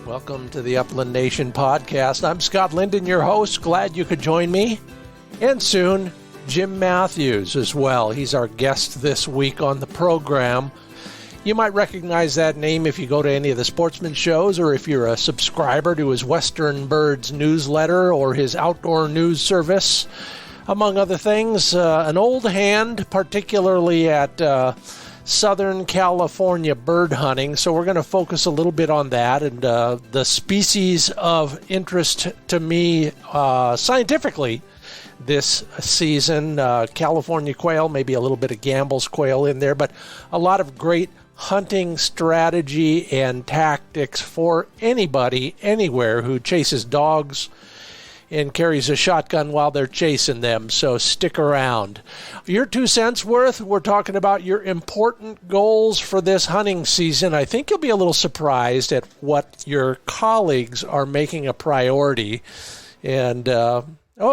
Welcome to the Upland Nation podcast. I'm Scott Linden, your host. Glad you could join me. And soon, Jim Matthews as well. He's our guest this week on the program. You might recognize that name if you go to any of the sportsman shows or if you're a subscriber to his Western Birds newsletter or his outdoor news service. Among other things, an old hand, particularly at Southern California bird hunting. So we're going to focus a little bit on that and the species of interest to me scientifically this season. California quail, maybe a little bit of Gambel's quail in there, but a lot of great hunting strategy and tactics for anybody, anywhere who chases dogs and carries a shotgun while they're chasing them, so stick around. Your 2 cents worth, we're talking about your important goals for this hunting season. I think you'll be a little surprised at what your colleagues are making a priority, and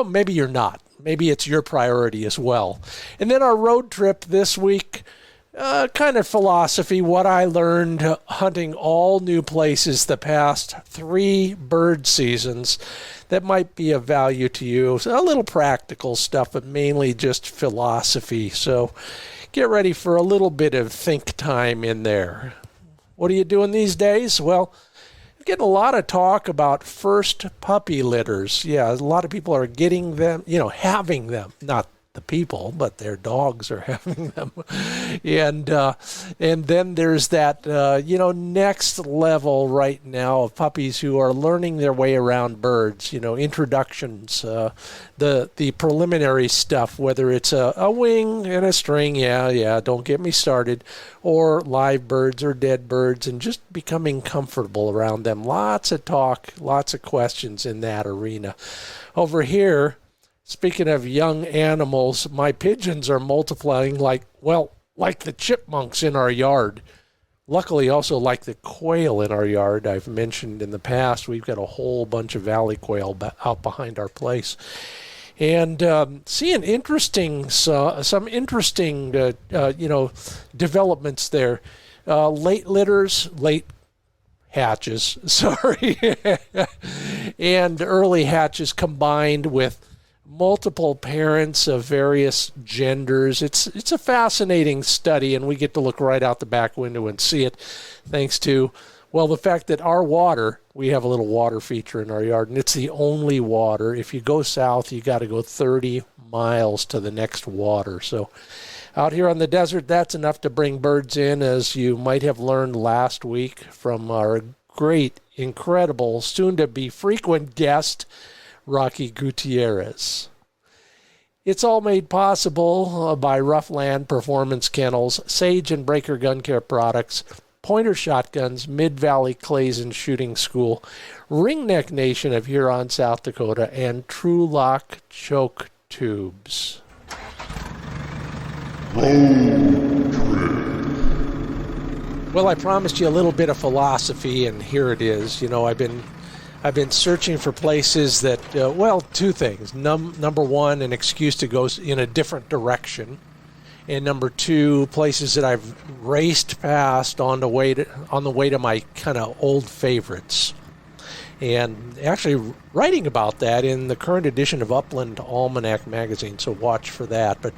maybe you're not. Maybe it's your priority as well. And then our road trip this week, kind of philosophy, what I learned hunting all new places the past 3 bird seasons that might be of value to you. So a little practical stuff, but mainly just philosophy. So get ready for a little bit of think time in there. What are you doing these days? Well, I'm getting a lot of talk about first puppy litters. Yeah, a lot of people are getting them, having them, not the people, but their dogs are having them. And then there's that, next level right now of puppies who are learning their way around birds, introductions, the preliminary stuff, whether it's a wing and a string, don't get me started, or live birds or dead birds, and just becoming comfortable around them. Lots of talk, lots of questions in that arena. Over here, speaking of young animals, my pigeons are multiplying like the chipmunks in our yard. Luckily, also like the quail in our yard. I've mentioned in the past, we've got a whole bunch of valley quail out behind our place. And seeing some interesting, developments there. Late hatches, and early hatches combined with multiple parents of various genders. It's a fascinating study, and we get to look right out the back window and see it thanks to, the fact that our water, we have a little water feature in our yard, and it's the only water. If you go south, you got to go 30 miles to the next water. So out here on the desert, that's enough to bring birds in, as you might have learned last week from our great, incredible, soon-to-be frequent guest, Rocky Gutierrez. It's all made possible by RuffLand Performance Kennels, Sage and Breaker Gun Care Products, Pointer Shotguns, Mid-Valley Clays and Shooting School, Ringneck Nation of Huron, South Dakota, and True Lock Choke Tubes. Well, I promised you a little bit of philosophy, and here it is. I've been searching for places that, 2 things. Number one, an excuse to go in a different direction. And number 2, places that I've raced past on the way to my kind of old favorites. And actually writing about that in the current edition of Upland Almanac magazine, so watch for that. But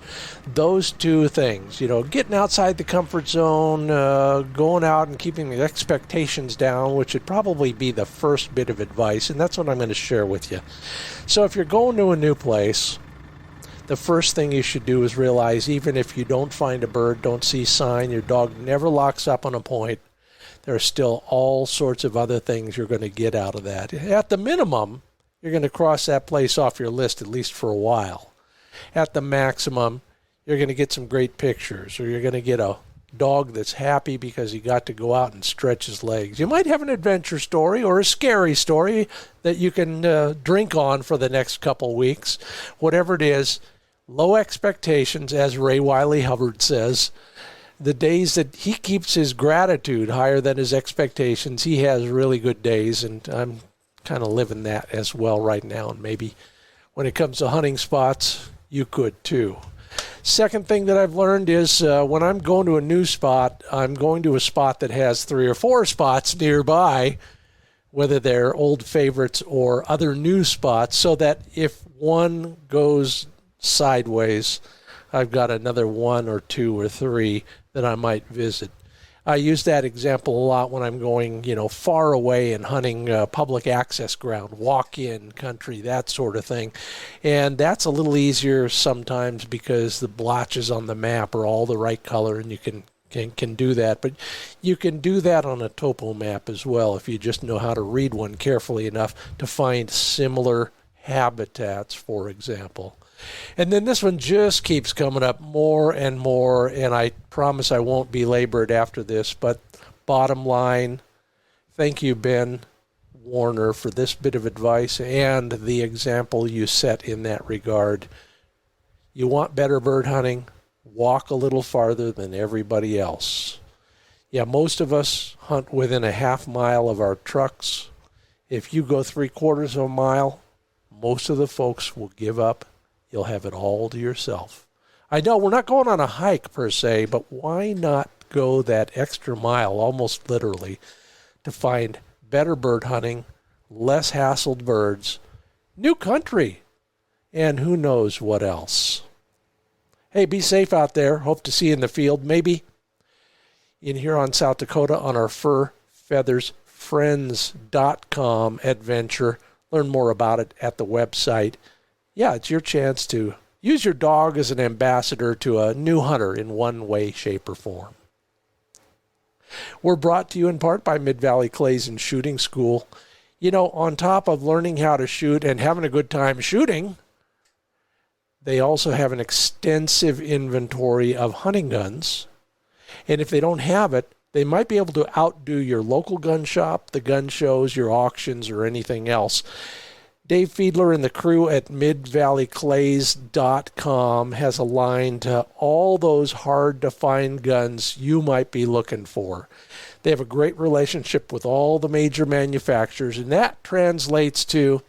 those 2 things, getting outside the comfort zone, going out and keeping the expectations down, which would probably be the first bit of advice, and that's what I'm going to share with you. So if you're going to a new place, the first thing you should do is realize, even if you don't find a bird, don't see sign, your dog never locks up on a point, there are still all sorts of other things you're going to get out of that. At the minimum, you're going to cross that place off your list, at least for a while. At the maximum, you're going to get some great pictures, or you're going to get a dog that's happy because he got to go out and stretch his legs. You might have an adventure story or a scary story that you can drink on for the next couple weeks. Whatever it is, low expectations, as Ray Wiley Hubbard says. The days that he keeps his gratitude higher than his expectations, he has really good days, and I'm kind of living that as well right now. And maybe when it comes to hunting spots, you could too. Second thing that I've learned is when I'm going to a new spot, I'm going to a spot that has 3 or 4 spots nearby whether they're old favorites or other new spots, so that if one goes sideways, I've got another 1 or 2 or 3 that I might visit. I use that example a lot when I'm going, far away and hunting public access ground, walk-in country, that sort of thing. And that's a little easier sometimes because the blotches on the map are all the right color and you can do that. But you can do that on a topo map as well if you just know how to read one carefully enough to find similar habitats, for example. And then this one just keeps coming up more and more, and I promise I won't belabor it after this, but bottom line, thank you, Ben Warner, for this bit of advice and the example you set in that regard. You want better bird hunting? Walk a little farther than everybody else. Yeah, most of us hunt within a half mile of our trucks. If you go 3/4 of a mile, most of the folks will give up. You'll have it all to yourself. I know we're not going on a hike per se, but why not go that extra mile, almost literally, to find better bird hunting, less hassled birds, new country, and who knows what else. Hey, be safe out there. Hope to see you in the field, maybe in Huron, South Dakota on our FurFeathersFriends.com adventure. Learn more about it at the website. Yeah, it's your chance to use your dog as an ambassador to a new hunter in one way, shape, or form. We're brought to you in part by Mid-Valley Clays and Shooting School. On top of learning how to shoot and having a good time shooting, they also have an extensive inventory of hunting guns. And if they don't have it, they might be able to outdo your local gun shop, the gun shows, your auctions, or anything else. Dave Fiedler and the crew at midvalleyclays.com has a line to all those hard-to-find guns you might be looking for. They have a great relationship with all the major manufacturers, and that translates to,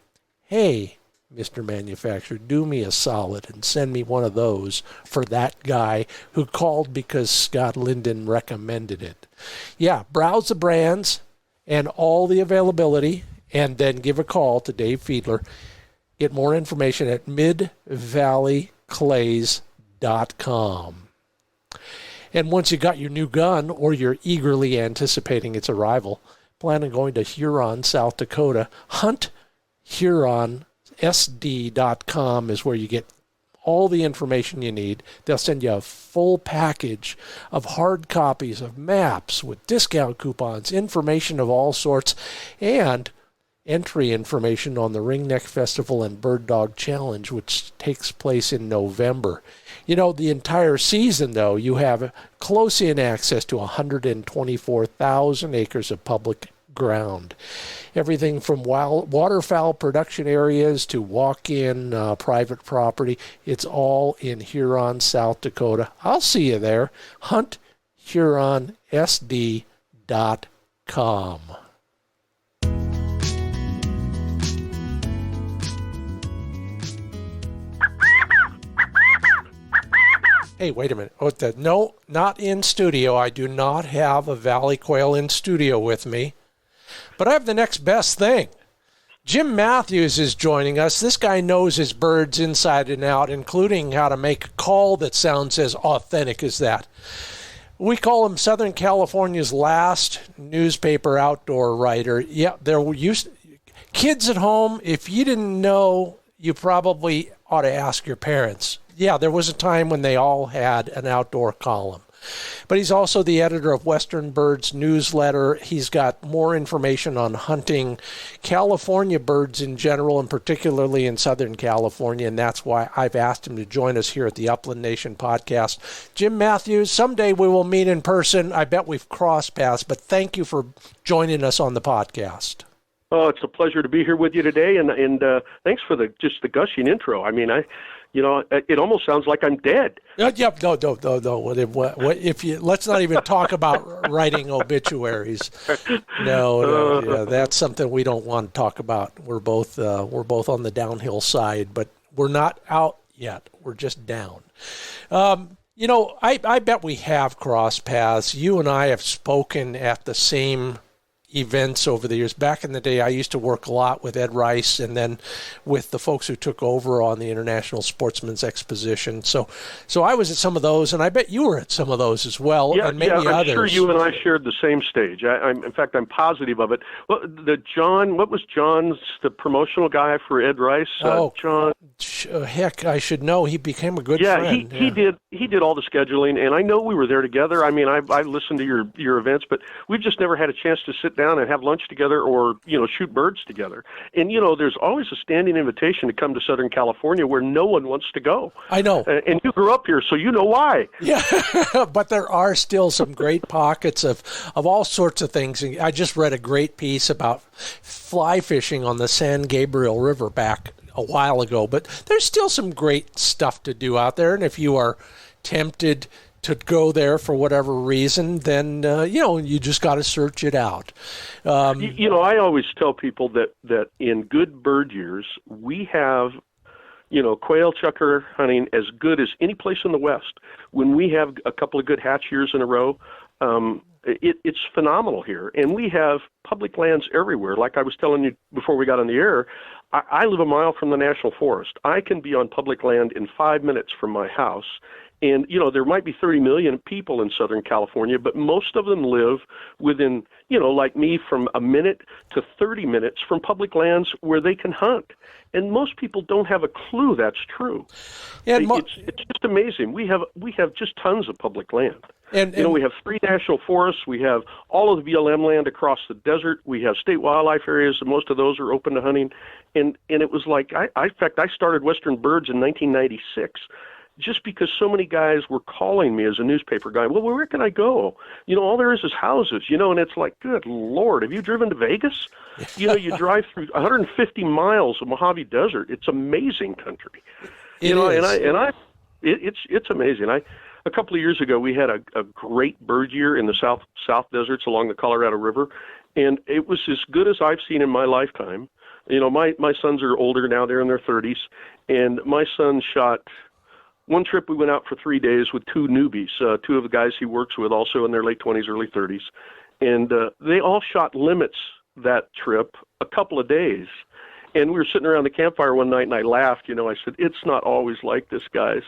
hey, Mr. Manufacturer, do me a solid and send me one of those for that guy who called because Scott Linden recommended it. Yeah, browse the brands and all the availability, and then give a call to Dave Fiedler. Get more information at midvalleyclays.com. And once you got your new gun, or you're eagerly anticipating its arrival, plan on going to Huron, South Dakota. HuntHuronSD.com is where you get all the information you need. They'll send you a full package of hard copies of maps with discount coupons, information of all sorts, and entry information on the Ringneck Festival and Bird Dog Challenge, which takes place in November. The entire season, though, you have close-in access to 124,000 acres of public ground. Everything from waterfowl production areas to walk-in private property. It's all in Huron, South Dakota. I'll see you there. HuntHuronSD.com. Hey, wait a minute. No, not in studio. I do not have a valley quail in studio with me. But I have the next best thing. Jim Matthews is joining us. This guy knows his birds inside and out, including how to make a call that sounds as authentic as that. We call him Southern California's last newspaper outdoor writer. Yeah, kids at home, if you didn't know, you probably ought to ask your parents. Yeah, there was a time when they all had an outdoor column. But he's also the editor of Western Birds newsletter. He's got more information on hunting California birds in general, and particularly in Southern California, and that's why I've asked him to join us here at the Upland Nation podcast. Jim Matthews, someday we will meet in person. I bet we've crossed paths, but thank you for joining us on the podcast. Oh, it's a pleasure to be here with you today, and thanks for the gushing intro. I mean, it almost sounds like I'm dead. Yep, no. If you let's not even talk about writing obituaries. No, that's something we don't want to talk about. We're both on the downhill side, but we're not out yet. We're just down. I bet we have crossed paths. You and I have spoken at the same events over the years. Back in the day, I used to work a lot with Ed Rice and then with the folks who took over on the International Sportsman's Exposition. So I was at some of those, and I bet you were at some of those as well, and maybe I'm others. Sure you and I shared the same stage. In fact, I'm positive of it. Well, what was John's, the promotional guy for Ed Rice? John. Heck, I should know. He became a good friend. He did all the scheduling, and I know we were there together. I mean, I listened to your events, but we've just never had a chance to sit down and have lunch together or, shoot birds together. And, there's always a standing invitation to come to Southern California where no one wants to go. I know. And you grew up here, so you know why. Yeah, but there are still some great pockets of all sorts of things. I just read a great piece about fly fishing on the San Gabriel River back a while ago, but there's still some great stuff to do out there. And if you are tempted to go there for whatever reason, then, you just got to search it out. I always tell people that in good bird years, we have, quail chukar hunting as good as any place in the West. When we have a couple of good hatch years in a row, it's phenomenal here. And we have public lands everywhere. Like I was telling you before we got on the air, I live a mile from the National Forest. I can be on public land in 5 minutes from my house. And, there might be 30 million people in Southern California, but most of them live within, like me, from a minute to 30 minutes from public lands where they can hunt. And most people don't have a clue that's true. Yeah, it's just amazing. We have just tons of public land. And we have 3 national forests. We have all of the BLM land across the desert. We have state wildlife areas, and most of those are open to hunting. And it was like, in fact, I started Western Birds in 1996. Just because so many guys were calling me as a newspaper guy, well, where can I go? All there is houses, and it's like, good Lord, have you driven to Vegas? You drive through 150 miles of Mojave Desert. It's amazing country. It's amazing. A couple of years ago, we had a great bird year in the South Deserts along the Colorado River, and it was as good as I've seen in my lifetime. My sons are older now; they're in their 30s, and my son shot. One trip we went out for 3 days with 2 newbies, 2 of the guys he works with, also in their late 20s, early 30s. And they all shot limits that trip a couple of days. And we were sitting around the campfire one night, and I laughed. I said, it's not always like this, guys.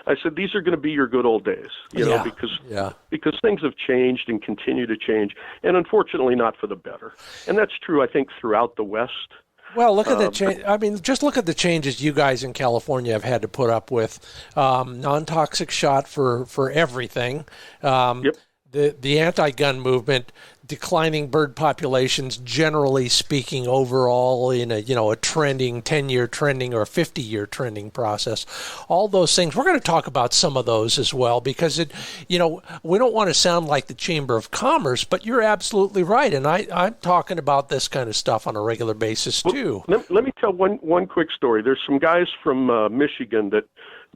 I said, these are going to be your good old days, because things have changed and continue to change, and unfortunately not for the better. And that's true, I think, throughout the West. Well, look at the change. I mean, just look at the changes you guys in California have had to put up with. Non-toxic shot for everything. Yep. The anti-gun movement, declining bird populations, generally speaking, overall in a trending 10-year trending or a 50-year trending process. All those things. We're going to talk about some of those as well because we don't want to sound like the Chamber of Commerce, but you're absolutely right, and I'm talking about this kind of stuff on a regular basis too. Let me tell one quick story. There's some guys from Michigan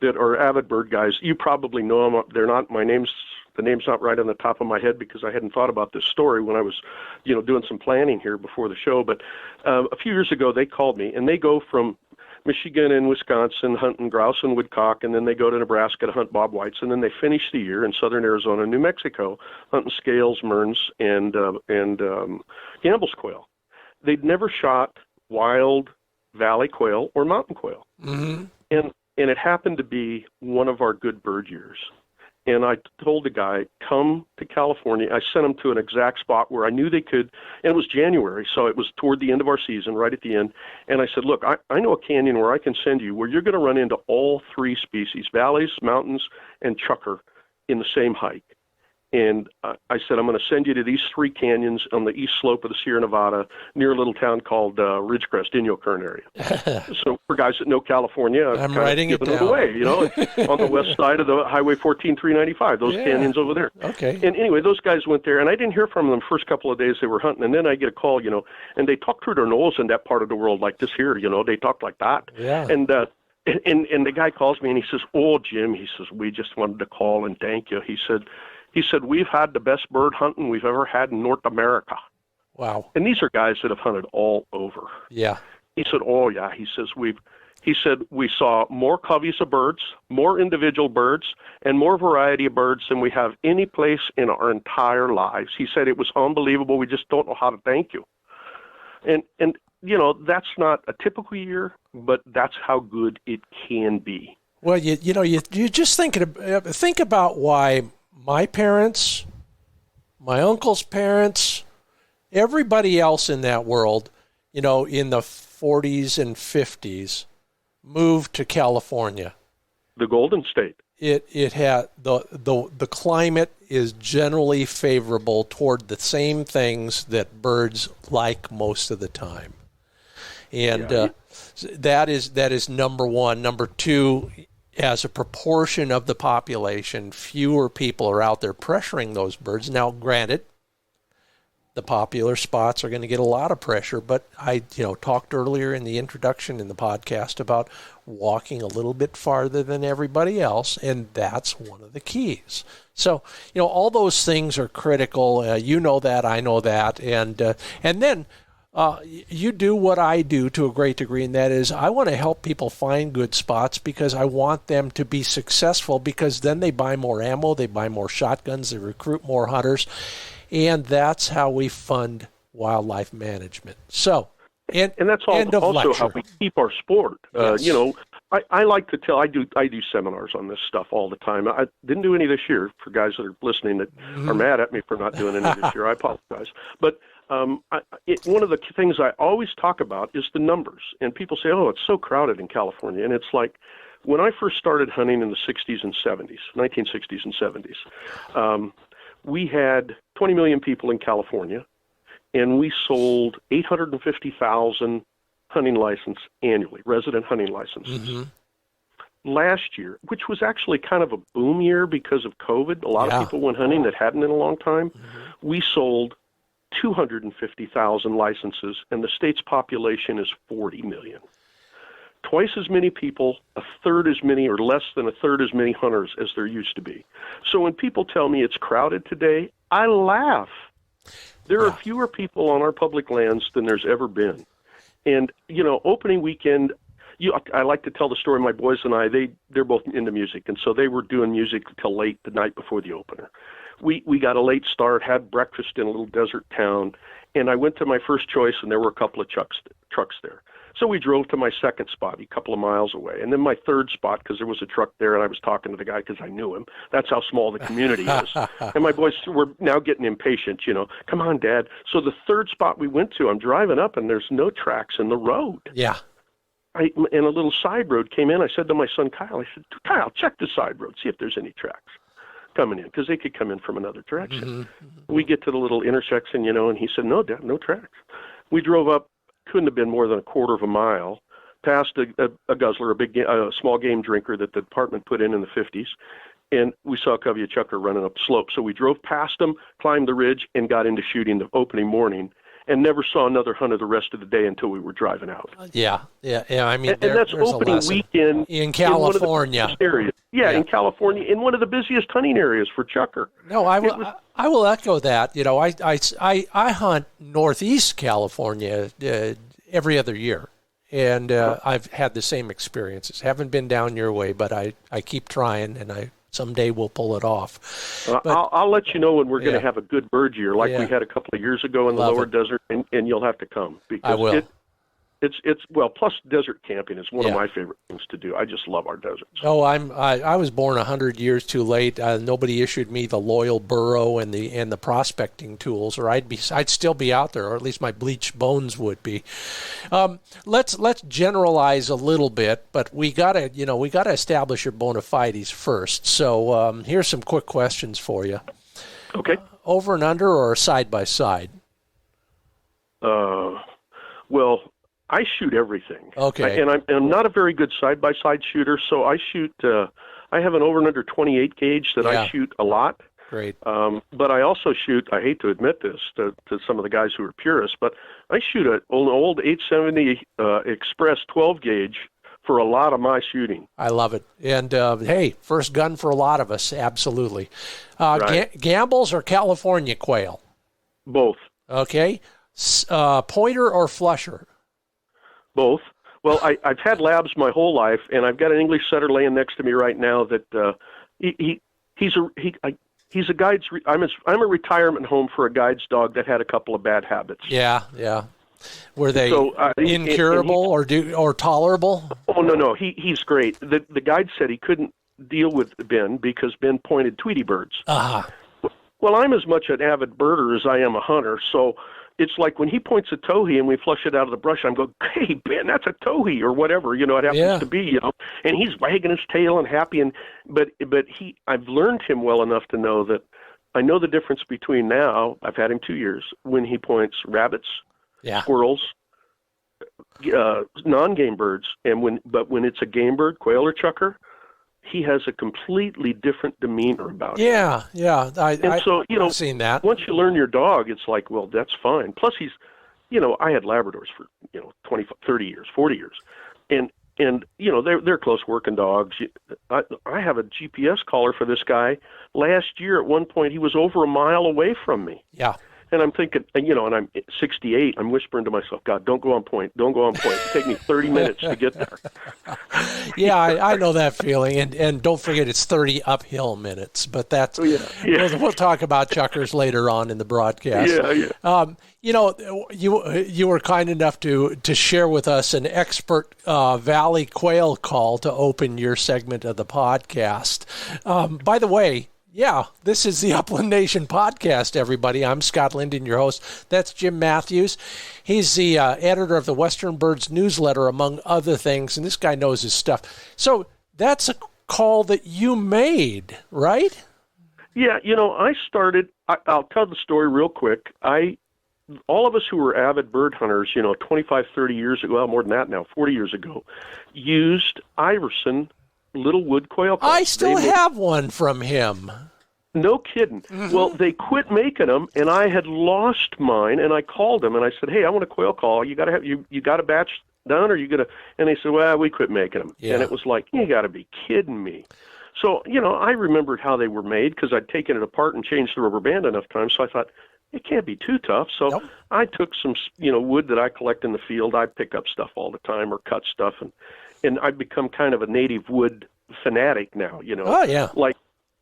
that are avid bird guys. You probably know them. They're not. The name's not right on the top of my head because I hadn't thought about this story when I was, doing some planning here before the show. But a few years ago, they called me, and they go from Michigan and Wisconsin hunting grouse and woodcock, and then they go to Nebraska to hunt bobwhites, and then they finish the year in southern Arizona and New Mexico hunting scales, merns, and Gambel's quail. They'd never shot wild valley quail or mountain quail. Mm-hmm. And it happened to be one of our good bird years. And I told the guy, come to California. I sent him to an exact spot where I knew they could, and it was January, so it was toward the end of our season, right at the end. And I said, look, I know a canyon where I can send you where you're going to run into all 3 species, valleys, mountains, and chukar in the same hike. And I said, I'm going to send you to these 3 canyons on the east slope of the Sierra Nevada near a little town called Ridgecrest, Inyo Kern area. So for guys that know California, I'm writing it down. Away, on the west side of the Highway 14-395, those canyons over there. Okay. And anyway, those guys went there, and I didn't hear from them the first couple of days they were hunting. And then I get a call, and they talk through their nose in that part of the world like this here, they talk like that. Yeah. And the guy calls me, and he says, oh, Jim, he says, we just wanted to call and thank you. He said, we've had the best bird hunting we've ever had in North America. Wow. And these are guys that have hunted all over. Yeah. He said, oh, yeah. He says, we've He said we saw more coveys of birds, more individual birds, and more variety of birds than we have any place in our entire lives. He said it was unbelievable. We just don't know how to thank you. And that's not a typical year, but that's how good it can be. Well, you just think about why my parents, my uncle's parents, everybody else in that world, in the 40s and 50s, moved to California. The Golden State. It had the climate is generally favorable toward the same things that birds like most of the time, and that is number one. Number two, as a proportion of the population, fewer people are out there pressuring those birds. Now, granted, the popular spots are going to get a lot of pressure, but I talked earlier in the introduction in the podcast about walking a little bit farther than everybody else, and that's one of the keys. So, all those things are critical. You know that, I know that, and then you do what I do to a great degree, and that is I want to help people find good spots because I want them to be successful, because then they buy more ammo, they buy more shotguns, they recruit more hunters, and that's how we fund wildlife management. So, and that's also how we keep our sport. Yes. I like to tell. I do seminars on this stuff all the time. I didn't do any this year for guys that are listening that are mad at me for not doing any this year. I apologize. But one of the things I always talk about is the numbers. And people say, "Oh, it's so crowded in California," and it's like when I first started hunting in the 60s and 70s, 1960s and 70s. We had 20 million people in California, and we sold 850,000 hunting licenses annually, resident hunting licenses. Mm-hmm. Last year, which was actually kind of a boom year because of COVID, a lot of people went hunting that hadn't in a long time. Mm-hmm. We sold 250,000 licenses, and the state's population is 40 million. Twice as many people, a third as many or less than a third as many hunters as there used to be. So when people tell me it's crowded today, I laugh. There are fewer people on our public lands than there's ever been. And, opening weekend, I like to tell the story. My boys and I, they're both into music, and so they were doing music till late the night before the opener. We got a late start, had breakfast in a little desert town, and I went to my first choice, and there were a couple of trucks there. So we drove to my second spot, a couple of miles away, and then my third spot because there was a truck there, and I was talking to the guy because I knew him. That's how small the community is. And my boys were now getting impatient, come on, Dad. So the third spot we went to, I'm driving up, and there's no tracks in the road. Yeah. And a little side road came in. I said to my son, Kyle, Kyle, check the side road, see if there's any tracks coming in, because they could come in from another direction. Mm-hmm. We get to the little intersection, and he said, no, Dad, no tracks. We drove up. Couldn't have been more than a quarter of a mile, past a guzzler, a small game drinker that the department put in the 50s, and we saw a covey of chukar running up the slope. So we drove past them, climbed the ridge, and got into shooting the opening morning, and never saw another hunter the rest of the day until we were driving out. Yeah. I mean, and that's opening weekend in California. In California, in one of the busiest hunting areas for chukar. No, I will echo that. I hunt Northeast California every other year, and I've had the same experiences. Haven't been down your way, but I keep trying, and someday we'll pull it off. I'll let you know when we're going to have a good bird year, like we had a couple of years ago in the lower desert, and you'll have to come because I will. It's plus desert camping is one of my favorite things to do. I just love our deserts. Oh, I was born 100 years too late. Nobody issued me the loyal burrow and the prospecting tools, or I'd still be out there, or at least my bleached bones would be. Let's generalize a little bit, but we gotta establish your bona fides first. So here's some quick questions for you. Okay. Over and under, or side by side? Well, I shoot everything. Okay. And I'm not a very good side-by-side shooter, so I shoot, I have an over and under 28 gauge that I shoot a lot. Great. But I also shoot, I hate to admit this to some of the guys who are purists, but I shoot an old 870 Express 12 gauge for a lot of my shooting. I love it. And, hey, first gun for a lot of us, absolutely. Gambles or California quail? Both. Okay. Pointer or flusher? Both. Well, I've had labs my whole life, and I've got an English setter laying next to me right now that he's a guide's. I'm a retirement home for a guide's dog that had a couple of bad habits. Yeah, yeah. Were they incurable or tolerable? Oh no, he's great. The guide said he couldn't deal with Ben because Ben pointed Tweety birds. Well, I'm as much an avid birder as I am a hunter, so it's like when he points a towhee and we flush it out of the brush, I'm going, hey, Ben, that's a towhee or whatever, it happens to be, and he's wagging his tail and happy. But I've learned him well enough to know that I know the difference between now, I've had him 2 years, when he points rabbits, squirrels, non-game birds, but when it's a game bird, quail or chukar, he has a completely different demeanor about him. Yeah. I've seen that. Once you learn your dog, it's like, well, that's fine. Plus, he's, I had Labradors for, 20, 30 years, 40 years. And they're close working dogs. I have a GPS collar for this guy. Last year, at one point, he was over a mile away from me. Yeah. And I'm thinking, and I'm 68, I'm whispering to myself, God, don't go on point. It'll take me 30 minutes to get there. Yeah, I know that feeling. And don't forget, it's 30 uphill minutes. But that's, we'll talk about chukars later on in the broadcast. Yeah. You were kind enough to share with us an expert valley quail call to open your segment of the podcast. By the way, this is the Upland Nation podcast, everybody. I'm Scott Linden, your host. That's Jim Matthews. He's the editor of the Western Birds newsletter, among other things, and this guy knows his stuff. So that's a call that you made, right? Yeah, I started, I'll tell the story real quick. All of us who were avid bird hunters, 25, 30 years ago, well, more than that now, 40 years ago, used Iverson little wood quail calls. I still have one from him. No kidding. Mm-hmm. Well, they quit making them, and I had lost mine, and I called them, and I said, hey, I want a quail call. You got to have you got a batch done, or you got to? And they said, well, we quit making them. Yeah. And it was like, you got to be kidding me. So, I remembered how they were made because I'd taken it apart and changed the rubber band enough times, so I thought, it can't be too tough. So I took some, wood that I collect in the field. I pick up stuff all the time or cut stuff, and I've become kind of a native wood fanatic now, Oh, yeah.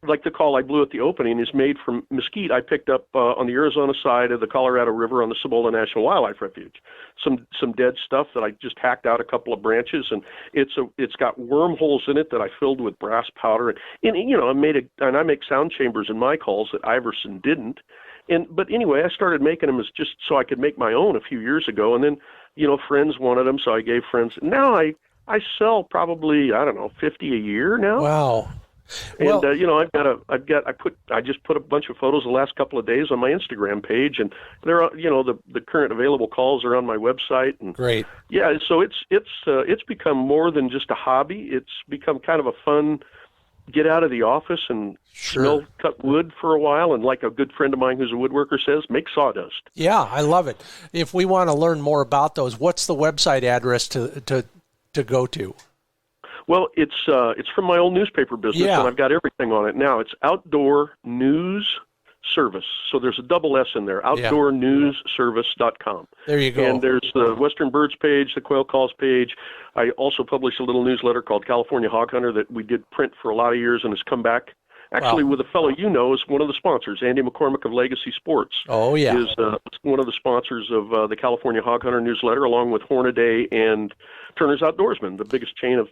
Like the call I blew at the opening is made from mesquite I picked up on the Arizona side of the Colorado River on the Cibola National Wildlife Refuge. Some dead stuff that I just hacked out a couple of branches, and it's got wormholes in it that I filled with brass powder, and I make sound chambers in my calls that Iverson didn't. But anyway, I started making them as just so I could make my own a few years ago, and then friends wanted them, so I gave friends. Now I sell probably 50 a year now. Wow. And I just put a bunch of photos the last couple of days on my Instagram page, and they're the current available calls are on my website. And great. Yeah, so it's become more than just a hobby. It's become kind of a fun get out of the office and cut wood for a while, and like a good friend of mine who's a woodworker says, make sawdust. Yeah, I love it. If we want to learn more about those, what's the website address to go to? Well, it's from my old newspaper business, and I've got everything on it now. It's Outdoor News Service, so there's a double S in there, outdoornewsservice.com. There you go. And there's the Western Birds page, the Quail Calls page. I also publish a little newsletter called California Hog Hunter that we did print for a lot of years and has come back. Actually, with a fellow is one of the sponsors, Andy McCormick of Legacy Sports. Oh, yeah. Is one of the sponsors of the California Hog Hunter newsletter, along with Hornaday and Turner's Outdoorsman, the biggest chain of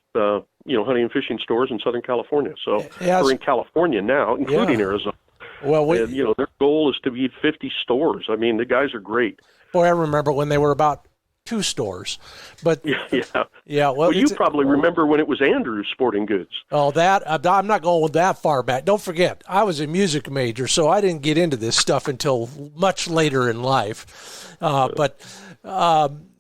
hunting and fishing stores in Southern California. So we're in California now, including Arizona. Well, their goal is to be 50 stores. I mean, the guys are great. Boy, I remember when they were about 2 stores, but yeah. Well, you probably remember when it was Andrew's Sporting Goods. Oh, that I'm not going that far back. Don't forget, I was a music major, so I didn't get into this stuff until much later in life. But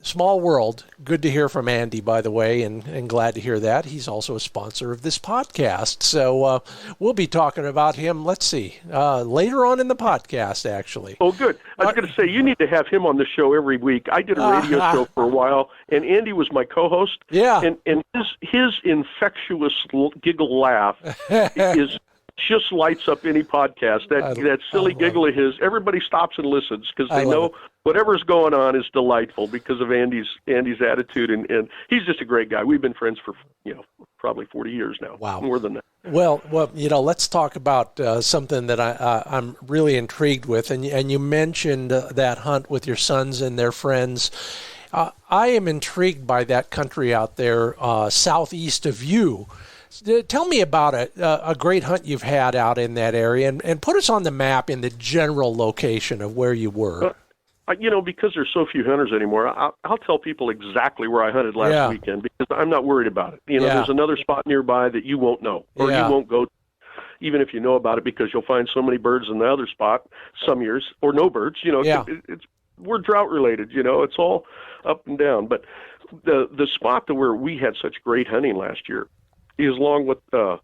small world. Good to hear from Andy, by the way, and glad to hear that. He's also a sponsor of this podcast. So we'll be talking about him, let's see, later on in the podcast, actually. Oh, good. I was going to say, you need to have him on the show every week. I did a radio show for a while, and Andy was my co-host. Yeah. And his infectious giggle laugh is just lights up any podcast. That silly giggle of his, everybody stops and listens because they know whatever's going on is delightful because of Andy's attitude, and he's just a great guy. We've been friends for probably 40 years now. Wow, more than that. Well, let's talk about something that I'm really intrigued with, and you mentioned that hunt with your sons and their friends. I am intrigued by that country out there southeast of you. Tell me about a great hunt you've had out in that area, and put us on the map in the general location of where you were. Because there's so few hunters anymore, I'll tell people exactly where I hunted last weekend because I'm not worried about it. There's another spot nearby that you won't know or you won't go, even if you know about it, because you'll find so many birds in the other spot some years, or no birds. We're drought related. It's all up and down. But the spot where we had such great hunting last year is along with a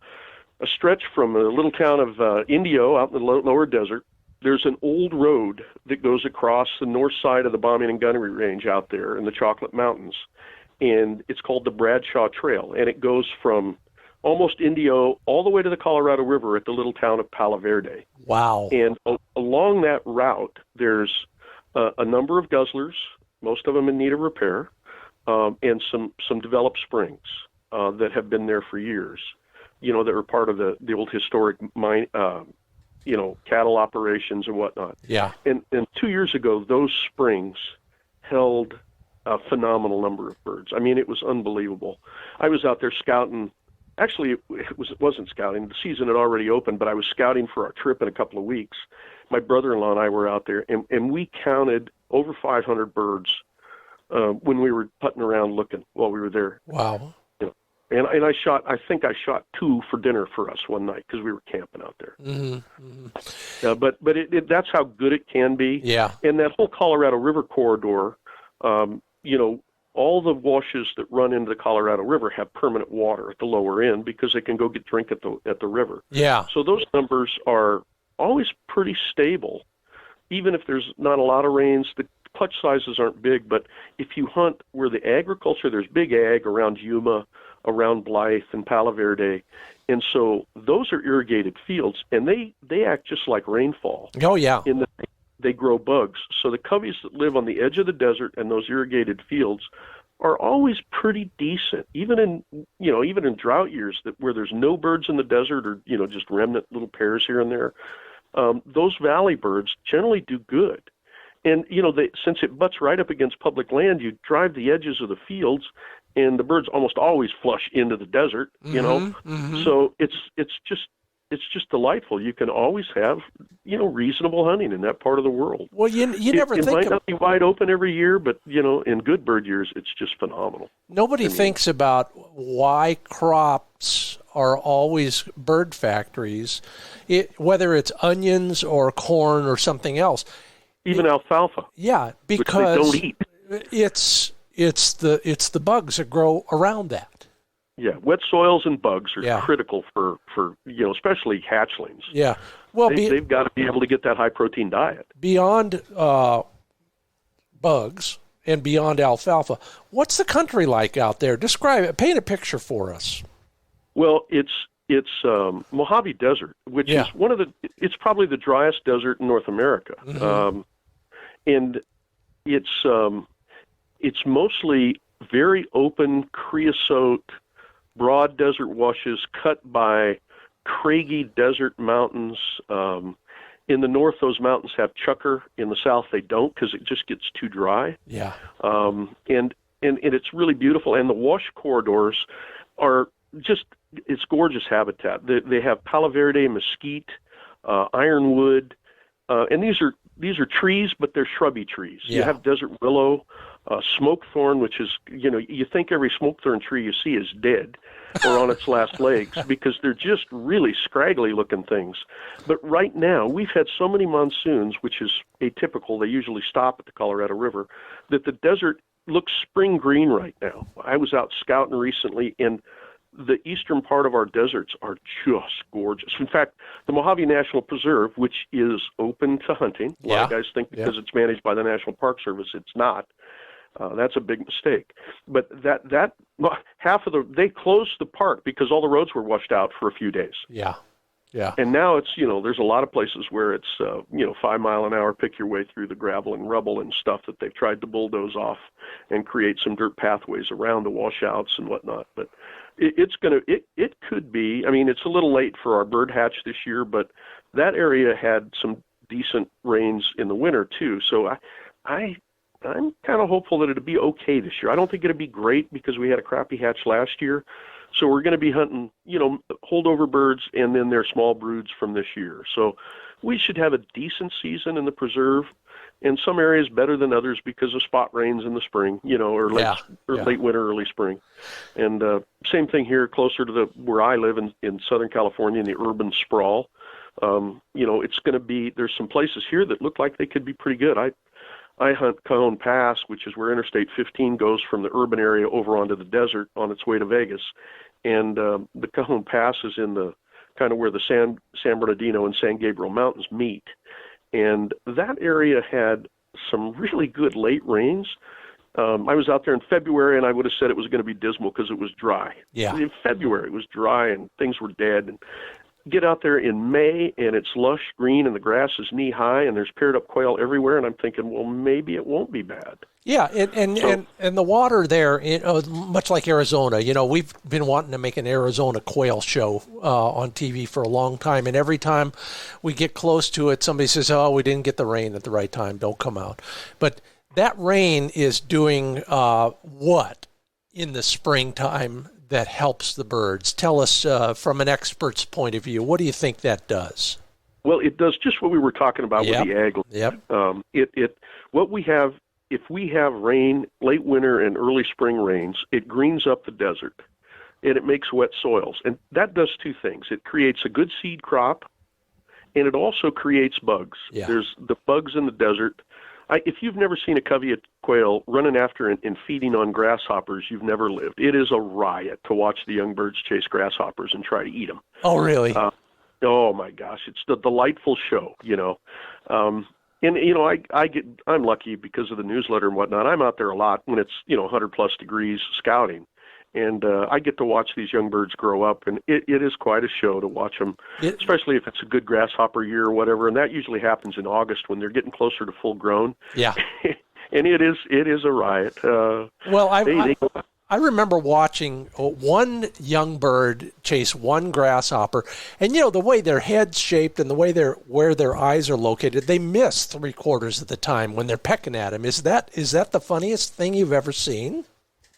stretch from a little town of Indio out in the lower desert. There's an old road that goes across the north side of the bombing and gunnery range out there in the Chocolate Mountains, and it's called the Bradshaw Trail, and it goes from almost Indio all the way to the Colorado River at the little town of Palo Verde. Wow. And along that route, there's a number of guzzlers, most of them in need of repair, and some developed springs that have been there for years, that were part of the old historic mine, cattle operations and whatnot. Yeah. And 2 years ago, those springs held a phenomenal number of birds. I mean, it was unbelievable. I was out there scouting. Actually, it wasn't scouting. The season had already opened, but I was scouting for our trip in a couple of weeks. My brother-in-law and I were out there, and we counted over 500 birds when we were putting around looking while we were there. Wow. And I think I shot 2 for dinner for us one night because we were camping out there. Mm-hmm. Mm-hmm. But that's how good it can be. Yeah. And that whole Colorado River corridor, all the washes that run into the Colorado River have permanent water at the lower end because they can go get drink at the river. Yeah. So those numbers are always pretty stable, even if there's not a lot of rains. The clutch sizes aren't big, but if you hunt where the agriculture, there's big ag around Yuma, around Blythe and Palo Verde, and so those are irrigated fields, and they act just like rainfall. Oh, yeah. In that they grow bugs. So the coveys that live on the edge of the desert and those irrigated fields are always pretty decent, even in drought years where there's no birds in the desert or just remnant little pairs here and there. Those valley birds generally do good. And, since it butts right up against public land, you drive the edges of the fields, and the birds almost always flush into the desert, Mm-hmm. So it's just delightful. You can always have, reasonable hunting in that part of the world. Well, you never think it might not be wide open every year, but, in good bird years, it's just phenomenal. Nobody thinks about why crops are always bird factories, whether it's onions or corn or something else. Even alfalfa. Yeah, because which they don't eat. It's the bugs that grow around that. Yeah, wet soils and bugs are critical for especially hatchlings. Yeah, well, they've got to be able to get that high protein diet. Beyond bugs and beyond alfalfa, what's the country like out there? Describe it. Paint a picture for us. Well, it's Mojave Desert, which is it's probably the driest desert in North America. Mm-hmm. And it's mostly very open creosote, broad desert washes cut by craggy desert mountains. In the north, those mountains have chukar. In the south, they don't because it just gets too dry. Yeah. And it's really beautiful. And the wash corridors are it's gorgeous habitat. They have Palo Verde, mesquite, ironwood, and these are trees, but they're shrubby trees. Yeah. You have desert willow, smokethorn, which is, you think every smokethorn tree you see is dead or on its last legs because they're just really scraggly looking things. But right now, we've had so many monsoons, which is atypical. They usually stop at the Colorado River, that the desert looks spring green right now. I was out scouting recently, and the eastern part of our deserts are just gorgeous. In fact, the Mojave National Preserve, which is open to hunting, a lot of guys think because it's managed by the National Park Service, it's not. That's a big mistake. But that they closed the park because all the roads were washed out for a few days. Yeah. Yeah. And now it's, there's a lot of places where it's, 5 mile an hour, pick your way through the gravel and rubble and stuff that they've tried to bulldoze off and create some dirt pathways around the washouts and whatnot. But it could be, it's a little late for our bird hatch this year, but that area had some decent rains in the winter too. So I'm kind of hopeful that it'll be okay this year. I don't think it'll be great because we had a crappy hatch last year. So we're going to be hunting, holdover birds and then their small broods from this year. So we should have a decent season in the preserve, and some areas better than others because of spot rains in the spring, or late winter, early spring. And same thing here, closer to where I live in Southern California in the urban sprawl. It's going to be, there's some places here that look like they could be pretty good. I hunt Cajon Pass, which is where Interstate 15 goes from the urban area over onto the desert on its way to Vegas. And the Cajon Pass is in the kind of where the San Bernardino and San Gabriel Mountains meet. And that area had some really good late rains. I was out there in February, and I would have said it was going to be dismal because it was dry. Yeah. In February, it was dry, and things were dead. And get out there in May, and it's lush green, and the grass is knee-high, and there's paired-up quail everywhere, and I'm thinking, well, maybe it won't be bad. Yeah, and the water there, much like Arizona, we've been wanting to make an Arizona quail show on TV for a long time, and every time we get close to it, somebody says, oh, we didn't get the rain at the right time, don't come out. But that rain is doing what in the springtime that helps the birds? Tell us from an expert's point of view, what do you think that does? Well, it does just what we were talking about with the ag. Yep. What we have, if we have rain, late winter and early spring rains, it greens up the desert and it makes wet soils. And that does two things. It creates a good seed crop, and it also creates bugs. Yeah. There's the bugs in the desert. If you've never seen a covey of quail running after and feeding on grasshoppers, you've never lived. It is a riot to watch the young birds chase grasshoppers and try to eat them. Oh, really? Oh my gosh, it's the delightful show, I'm lucky because of the newsletter and whatnot. I'm out there a lot when it's 100 plus degrees scouting, and I get to watch these young birds grow up, and it is quite a show to watch them, especially if it's a good grasshopper year or whatever. And that usually happens in August when they're getting closer to full grown. Yeah, and it is a riot. I remember watching one young bird chase one grasshopper, and the way their head's shaped and the way where their eyes are located, they miss 3/4 of the time when they're pecking at him. Is that the funniest thing you've ever seen?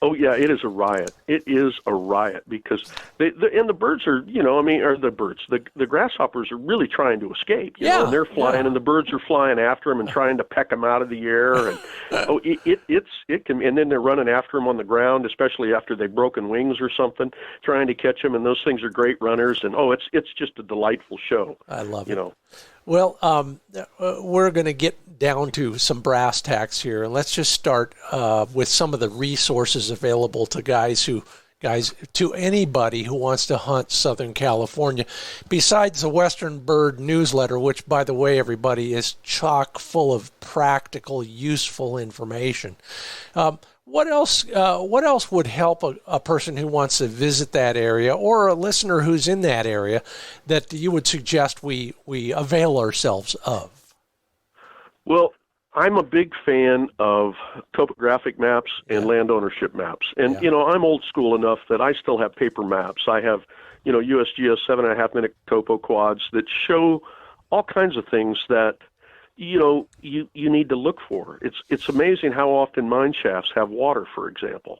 Oh yeah, it is a riot. It is a riot because the birds are, the grasshoppers are really trying to escape. And they're flying, and the birds are flying after them and trying to peck them out of the air. And it can, and then they're running after them on the ground, especially after they've broken wings or something, trying to catch them. And those things are great runners. And it's just a delightful show. I love it. Well, we're going to get down to some brass tacks here, and let's just start with some of the resources available to anybody who wants to hunt Southern California. Besides the Western Bird newsletter, which, by the way, everybody, is chock full of practical, useful information. What else would help a person who wants to visit that area, or a listener who's in that area, that you would suggest we avail ourselves of? Well, I'm a big fan of topographic maps and land ownership maps. And, I'm old school enough that I still have paper maps. I have, USGS 7.5-minute topo quads that show all kinds of things that, you need to look for. It's amazing how often mine shafts have water, for example.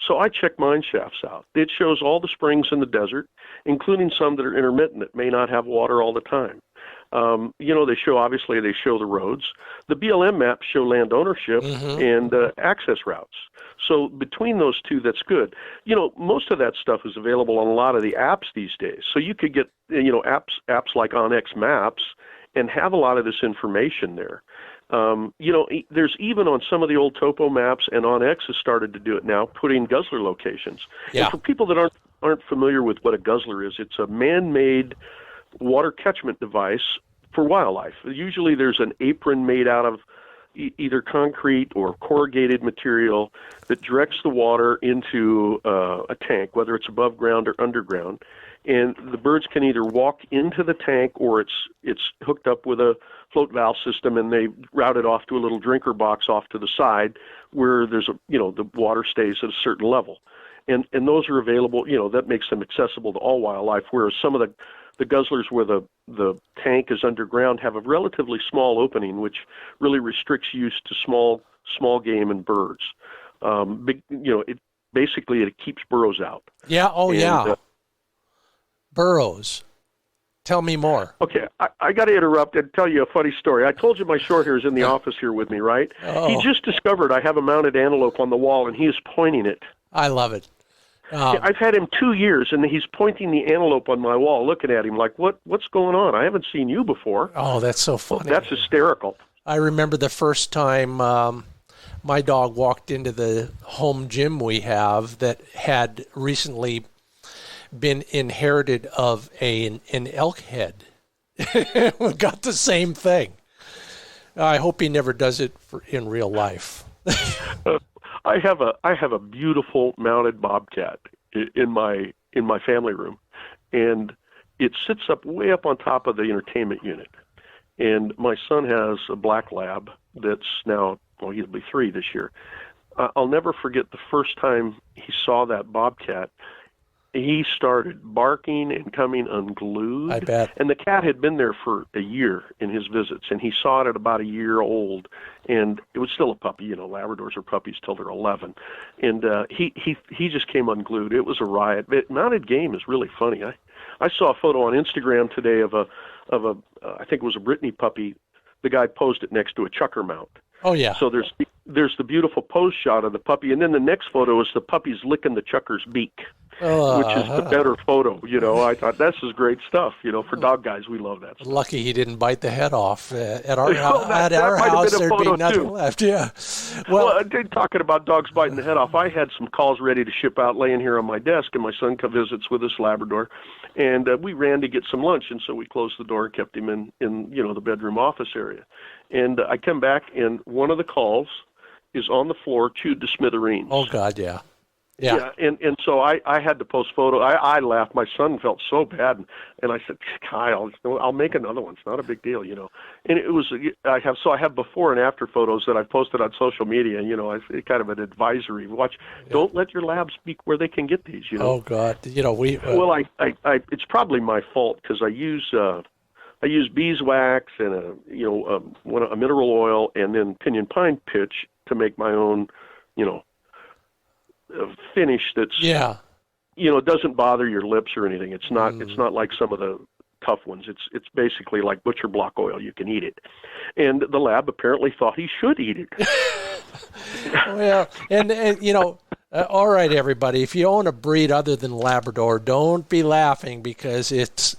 So I check mine shafts out. It shows all the springs in the desert, including some that are intermittent that may not have water all the time. They show the roads. The BLM maps show land ownership and access routes. So between those two, that's good. Most of that stuff is available on a lot of the apps these days. So you could get, apps like OnX Maps and have a lot of this information there. There's even on some of the old topo maps, and OnX has started to do it now, putting guzzler locations. Yeah. And for people that aren't familiar with what a guzzler is, it's a man-made water catchment device for wildlife. Usually there's an apron made out of either concrete or corrugated material that directs the water into a tank, whether it's above ground or underground. And the birds can either walk into the tank, or it's hooked up with a float valve system, and they route it off to a little drinker box off to the side where there's the water stays at a certain level. And those are available, that makes them accessible to all wildlife, whereas some of the guzzlers where the tank is underground have a relatively small opening, which really restricts use to small game and birds. It keeps burrows out. Yeah. Oh, yeah. Burrows. Tell me more. Okay, I got to interrupt and tell you a funny story. I told you my short hair is in the office here with me, right? Oh. He just discovered I have a mounted antelope on the wall, and he is pointing it. I love it. I've had him 2 years, and he's pointing the antelope on my wall, looking at him like, what's going on? I haven't seen you before. Oh, that's so funny. That's hysterical. I remember the first time my dog walked into the home gym we have that had recently been inherited of an elk head. We got the same thing. I hope he never does it in real life. I have a beautiful mounted bobcat in my family room, and it sits up way up on top of the entertainment unit. And my son has a black lab that's now, he'll be 3 this year. I'll never forget the first time he saw that bobcat. He started barking and coming unglued. I bet. And the cat had been there for a year in his visits, and he saw it at about a year old, and it was still a puppy. Labradors are puppies till they're 11, and he just came unglued. It was a riot. Mounted game is really funny. I saw a photo on Instagram today of a I think it was a Brittany puppy. The guy posed it next to a chukar mount. Oh yeah. So there's the beautiful pose shot of the puppy, and then the next photo is the puppy's licking the chukar's beak, which is the better photo. I thought this is great stuff. For dog guys, we love that stuff. Lucky he didn't bite the head off. At our house, there'd be nothing left. Yeah. Well, talking about dogs biting the head off, I had some calls ready to ship out laying here on my desk, and my son visits with this Labrador, and we ran to get some lunch, and so we closed the door and kept him in the bedroom office area. And I come back, and one of the calls is on the floor, chewed to smithereens. Oh, God, yeah. Yeah, and so I had to post photo. I laughed. My son felt so bad, and I said, Kyle, I'll make another one. It's not a big deal, And it was I have before and after photos that I've posted on social media. It's kind of an advisory. Watch, don't let your labs speak where they can get these. Oh God, we. Well, I it's probably my fault because I use beeswax and a mineral oil and then pinyon pine pitch to make my own, finish that's doesn't bother your lips or anything. It's not like some of the tough ones. It's basically like butcher block oil. You can eat it, and the lab apparently thought he should eat it. Well, and all right, everybody. If you own a breed other than Labrador, don't be laughing because it's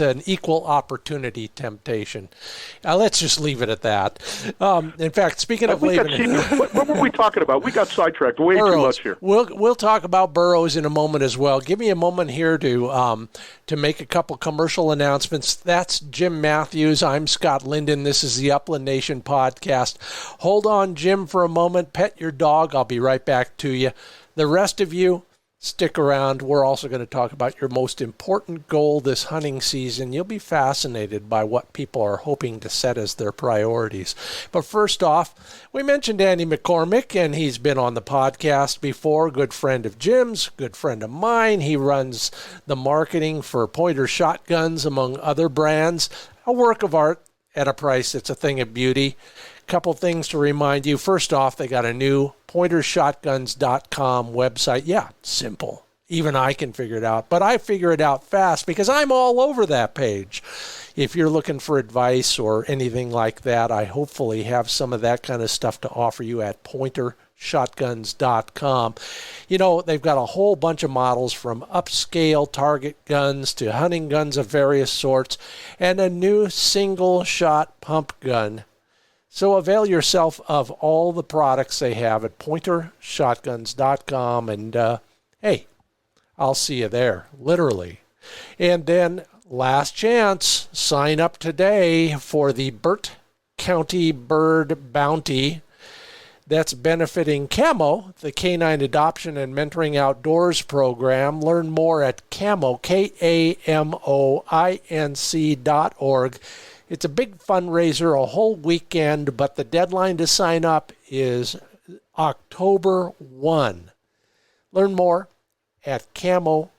an equal opportunity temptation. Let's just leave it at that. In fact, speaking of leaving, what were we talking about? We got sidetracked way burrows. Too much here. We'll talk about burrows in a moment as well. Give me a moment here to make a couple commercial announcements. That's Jim Matthews. I'm Scott Linden. This is the Upland Nation podcast. Hold on, Jim, for a moment. Pet your dog. I'll be right back to you. The rest of you, stick around. We're also going to talk about your most important goal this hunting season. You'll be fascinated by what people are hoping to set as their priorities. But first off, we mentioned Andy McCormick, and he's been on the podcast before. Good friend of Jim's, good friend of mine. He runs the marketing for Pointer shotguns, among other brands. A work of art at a price that's a thing of beauty. Couple things to remind you. First off, they got a new pointershotguns.com website. Yeah, simple. Even I can figure it out, but I figure it out fast because I'm all over that page. If you're looking for advice or anything like that, I hopefully have some of that kind of stuff to offer you at pointershotguns.com. They've got a whole bunch of models from upscale target guns to hunting guns of various sorts and a new single-shot pump gun. So avail yourself of all the products they have at pointershotguns.com, and hey, I'll see you there, literally. And then, last chance, sign up today for the Burt County Bird Bounty. that's benefiting KAMO, the Canine Adoption and Mentoring Outdoors program. Learn more at KAMO, KAMOINC.org. It's a big fundraiser, a whole weekend, but the deadline to sign up is October 1. Learn more at KAMOInc.org.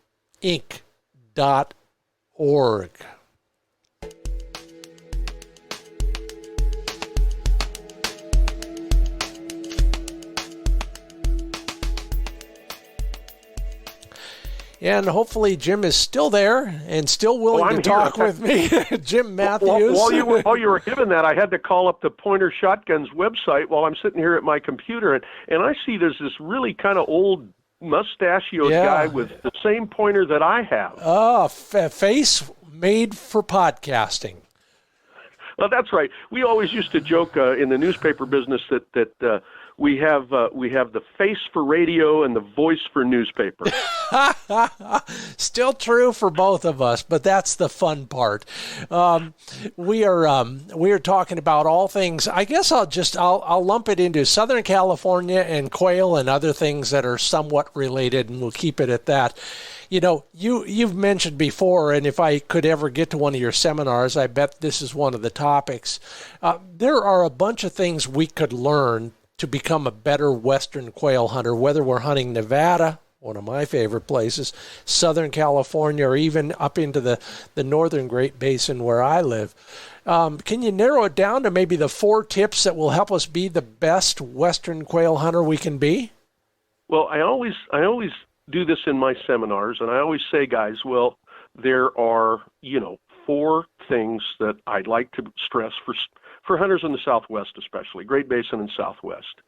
And hopefully Jim is still there and still willing to talk with me. Jim Matthews. While you were giving that, I had to call up the Pointer Shotgun's website while I'm sitting here at my computer, and I see there's this really kind of old mustachioed guy with the same pointer that I have. Oh, face made for podcasting. Well, that's right. We always used to joke in the newspaper business that we have the face for radio and the voice for newspaper. Still true for both of us, but that's the fun part. We are talking about all things. I guess I'll lump it into Southern California and quail and other things that are somewhat related, and we'll keep it at that. You know, you've mentioned before, and if I could ever get to one of your seminars, I bet this is one of the topics. There are a bunch of things we could learn to become a better Western quail hunter, whether we're hunting Nevada, one of my favorite places, Southern California, or even up into the northern Great Basin where I live. Can you narrow it down to maybe the 4 tips that will help us be the best Western quail hunter we can be? Well, I always do this in my seminars, and I always say, guys, well, there are, 4 things that I'd like to stress for hunters in the Southwest, especially Great Basin and Southwest.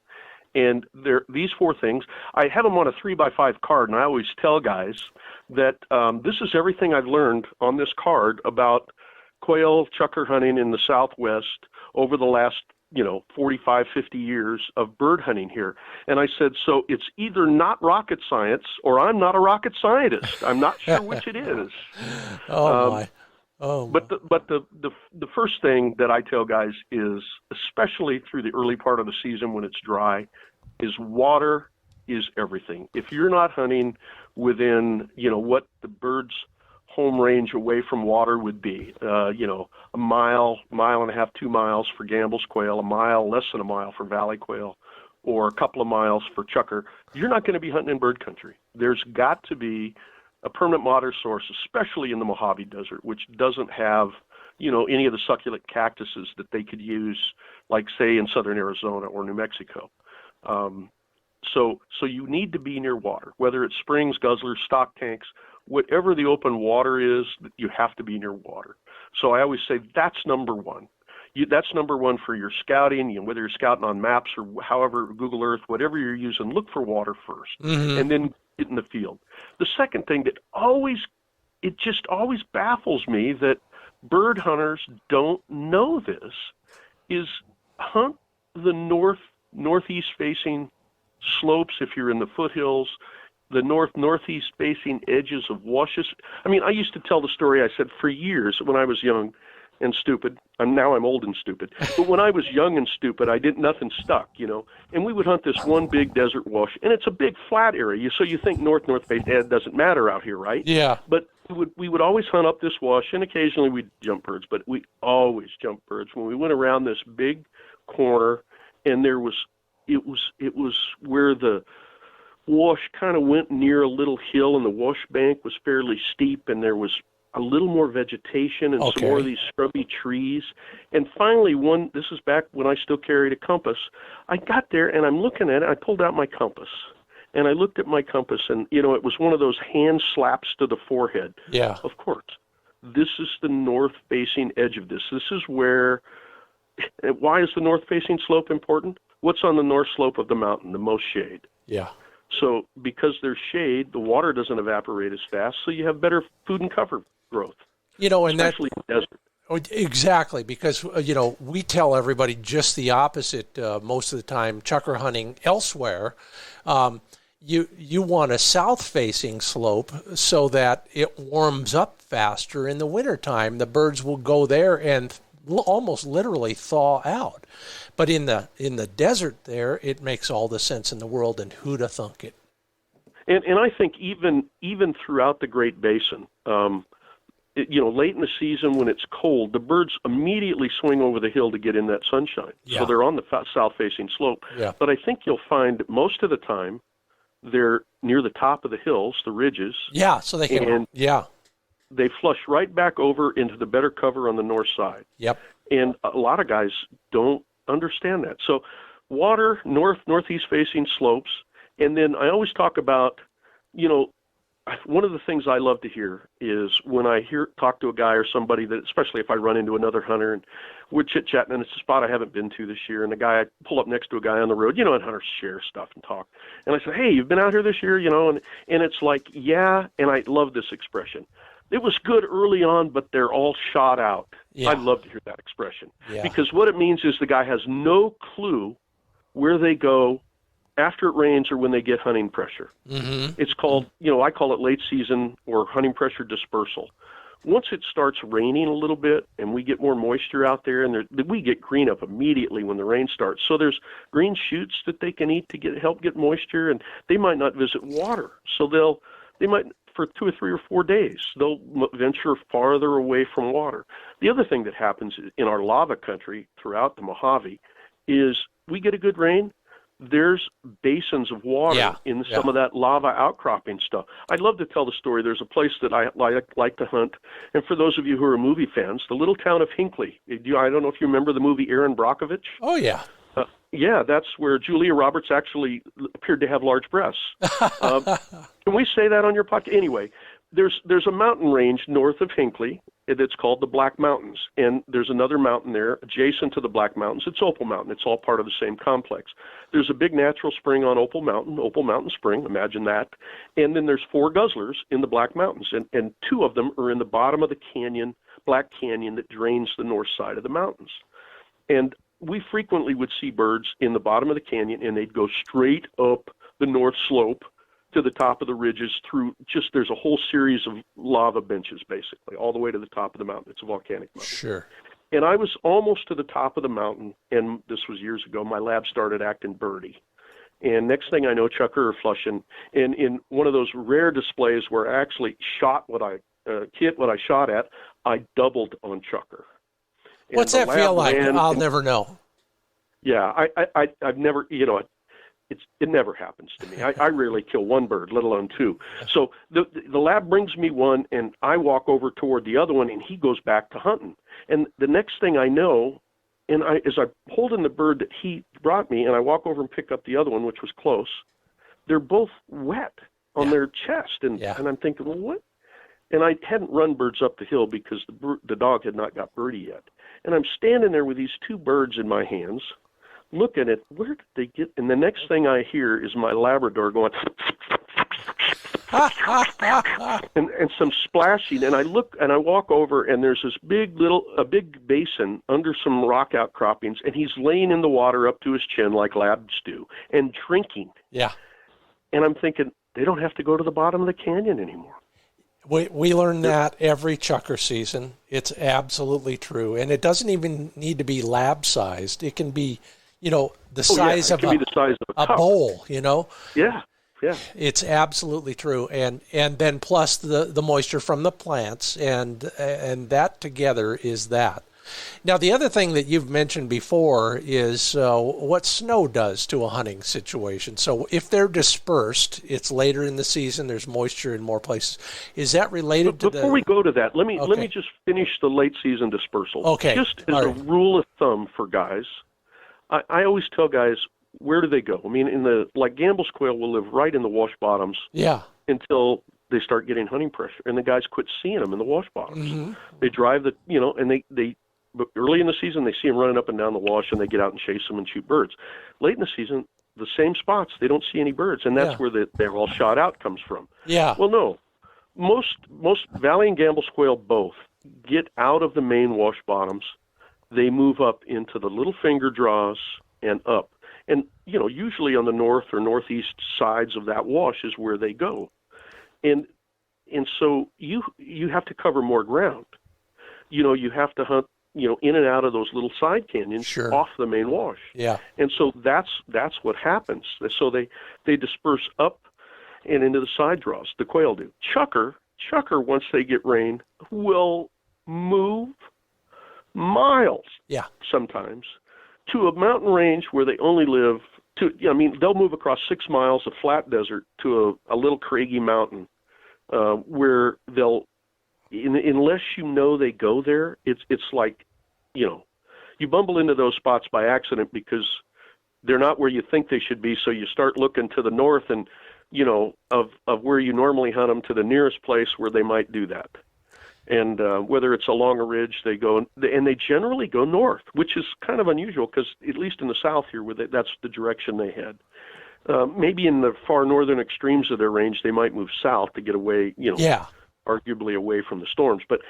And these 4 things, I have them on a 3x5 card, and I always tell guys that this is everything I've learned on this card about quail chukar hunting in the Southwest over the last 45, 50 years of bird hunting here. And I said, so it's either not rocket science or I'm not a rocket scientist. I'm not sure which it is. My. But the first thing that I tell guys is, especially through the early part of the season when it's dry, is water is everything. If you're not hunting within, what the bird's home range away from water would be, a mile and a half, 2 miles for Gambel's quail, a mile, less than a mile for valley quail, or a couple of miles for chukar, you're not going to be hunting in bird country. There's got to be a permanent water source, especially in the Mojave Desert, which doesn't have, any of the succulent cactuses that they could use, like, say, in southern Arizona or New Mexico. So you need to be near water, whether it's springs, guzzlers, stock tanks, whatever the open water is, you have to be near water. So I always say that's number one. That's number one for your scouting, whether you're scouting on maps or however, Google Earth, whatever you're using, look for water first, and then get in the field. The second thing that just always baffles me that bird hunters don't know this is hunt the northeast facing slopes if you're in the foothills, the northeast facing edges of washes. I mean, I used to tell the story, I said, for years when I was young and stupid. Now I'm old and stupid. But when I was young and stupid, nothing stuck, And we would hunt this one big desert wash, and it's a big flat area. So you think north face, it doesn't matter out here, right? Yeah. But we would always hunt up this wash, and occasionally we'd jump birds, but we always jumped birds when we went around this big corner, and it was where the wash kind of went near a little hill, and the wash bank was fairly steep, and there was a little more vegetation and some more of these scrubby trees. And finally, this is back when I still carried a compass, I got there and I'm looking at it, I pulled out my compass. And I looked at my compass and, it was one of those hand slaps to the forehead. Yeah. Of course. This is the north-facing edge of this. This is where, why is the north-facing slope important? What's on the north slope of the mountain? The most shade. Yeah. So because there's shade, the water doesn't evaporate as fast, so you have better food and cover growth. And especially in the desert. Exactly, because, we tell everybody just the opposite most of the time, chukar hunting elsewhere. You want a south-facing slope so that it warms up faster in the wintertime. The birds will go there and almost literally thaw out. But in the desert there, it makes all the sense in the world, and who'd have thunk it? And I think even throughout the Great Basin, late in the season when it's cold, the birds immediately swing over the hill to get in that sunshine. Yeah. So they're on the south-facing slope. Yeah. But I think you'll find most of the time they're near the top of the hills, the ridges. Yeah, so they can. And yeah. they flush right back over into the better cover on the north side. Yep. And a lot of guys don't understand that. So water, northeast-facing slopes. And then I always talk about, one of the things I love to hear is when I talk to a guy or somebody that, especially if I run into another hunter and we're chit-chatting and it's a spot I haven't been to this year, and I pull up next to a guy on the road, and hunters share stuff and talk. And I say, hey, you've been out here this year, and it's like, yeah, and I love this expression. It was good early on, but they're all shot out. Yeah. I'd love to hear that expression. Yeah. Because what it means is the guy has no clue where they go after it rains or when they get hunting pressure. Mm-hmm. It's called, I call it late season or hunting pressure dispersal. Once it starts raining a little bit and we get more moisture out there, and we get green up immediately when the rain starts. So there's green shoots that they can eat to help get moisture, and they might not visit water. So they might, for 2 or 3 or 4 days, they'll venture farther away from water. The other thing that happens in our lava country throughout the Mojave is we get a good rain, there's basins of water in some of that lava outcropping stuff. I'd love to tell the story. There's a place that I like to hunt. And for those of you who are movie fans, the little town of Hinckley. I don't know if you remember the movie Erin Brockovich. Oh, yeah. Yeah, that's where Julia Roberts actually appeared to have large breasts. Can we say that on your podcast? Anyway, there's a mountain range north of Hinckley that's called the Black Mountains, and there's another mountain there adjacent to the Black Mountains. It's Opal Mountain. It's all part of the same complex. There's a big natural spring on Opal Mountain Spring, imagine that, and then there's 4 guzzlers in the Black Mountains, and 2 of them are in the bottom of the canyon, Black Canyon, that drains the north side of the mountains. And we frequently would see birds in the bottom of the canyon, and they'd go straight up the north slope to the top of the ridges there's a whole series of lava benches, basically, all the way to the top of the mountain. It's a volcanic mountain. Sure. And I was almost to the top of the mountain, and this was years ago. My lab started acting birdie. And next thing I know, chukar are flushing. And in one of those rare displays where I actually shot what I shot at, I doubled on chukar. And what's that feel like? I'll never know. Yeah, I've never, it never happens to me. I rarely kill one bird, let alone 2. So the lab brings me one, and I walk over toward the other one, and he goes back to hunting. And the next thing I know, as I'm holding the bird that he brought me, and I walk over and pick up the other one, which was close, they're both wet on their chest. And I'm thinking, well, what? And I hadn't run birds up the hill because the dog had not got birdie yet. And I'm standing there with these 2 birds in my hands, looking at where did they get, and the next thing I hear is my Labrador going and some splashing, and I look and I walk over, and there's this big basin under some rock outcroppings, and he's laying in the water up to his chin like labs do and drinking. Yeah. And I'm thinking, they don't have to go to the bottom of the canyon anymore. We learn that every chukar season. It's absolutely true, and it doesn't even need to be lab sized. It can be the size of a bowl, Yeah. It's absolutely true. And then plus the moisture from the plants, and that together is that. Now, the other thing that you've mentioned before is what snow does to a hunting situation. So if they're dispersed, it's later in the season, there's moisture in more places. Is that related to Before we go to that, let me just finish the late season dispersal. Okay. Just as a rule of thumb for guys, I always tell guys, where do they go? I mean, Gambel's quail will live right in the wash bottoms until they start getting hunting pressure, and the guys quit seeing them in the wash bottoms. Mm-hmm. They drive and but early in the season, they see them running up and down the wash, and they get out and chase them and shoot birds. Late in the season, the same spots, they don't see any birds, and that's where they're all shot out comes from. Yeah. Well, no. Most Valley and Gambel's quail both get out of the main wash bottoms. They move up into the little finger draws and up. And, usually on the north or northeast sides of that wash is where they go. And so you have to cover more ground. You have to hunt in and out of those little side canyons Sure. off the main wash. Yeah. And so that's what happens. So they disperse up and into the side draws. The quail do. Chukar, once they get rain, will move miles. Yeah. Sometimes to a mountain range where they only live. They'll move across 6 miles of flat desert to a little craggy mountain where they'll. Unless they go there, it's like, you bumble into those spots by accident because they're not where you think they should be. So you start looking to the north and, of where you normally hunt them to the nearest place where they might do that. And whether it's along a ridge, they go, and they generally go north, which is kind of unusual because at least in the south here, that's the direction they head. Maybe in the far northern extremes of their range, they might move south to get away, Yeah. arguably away from the storms, but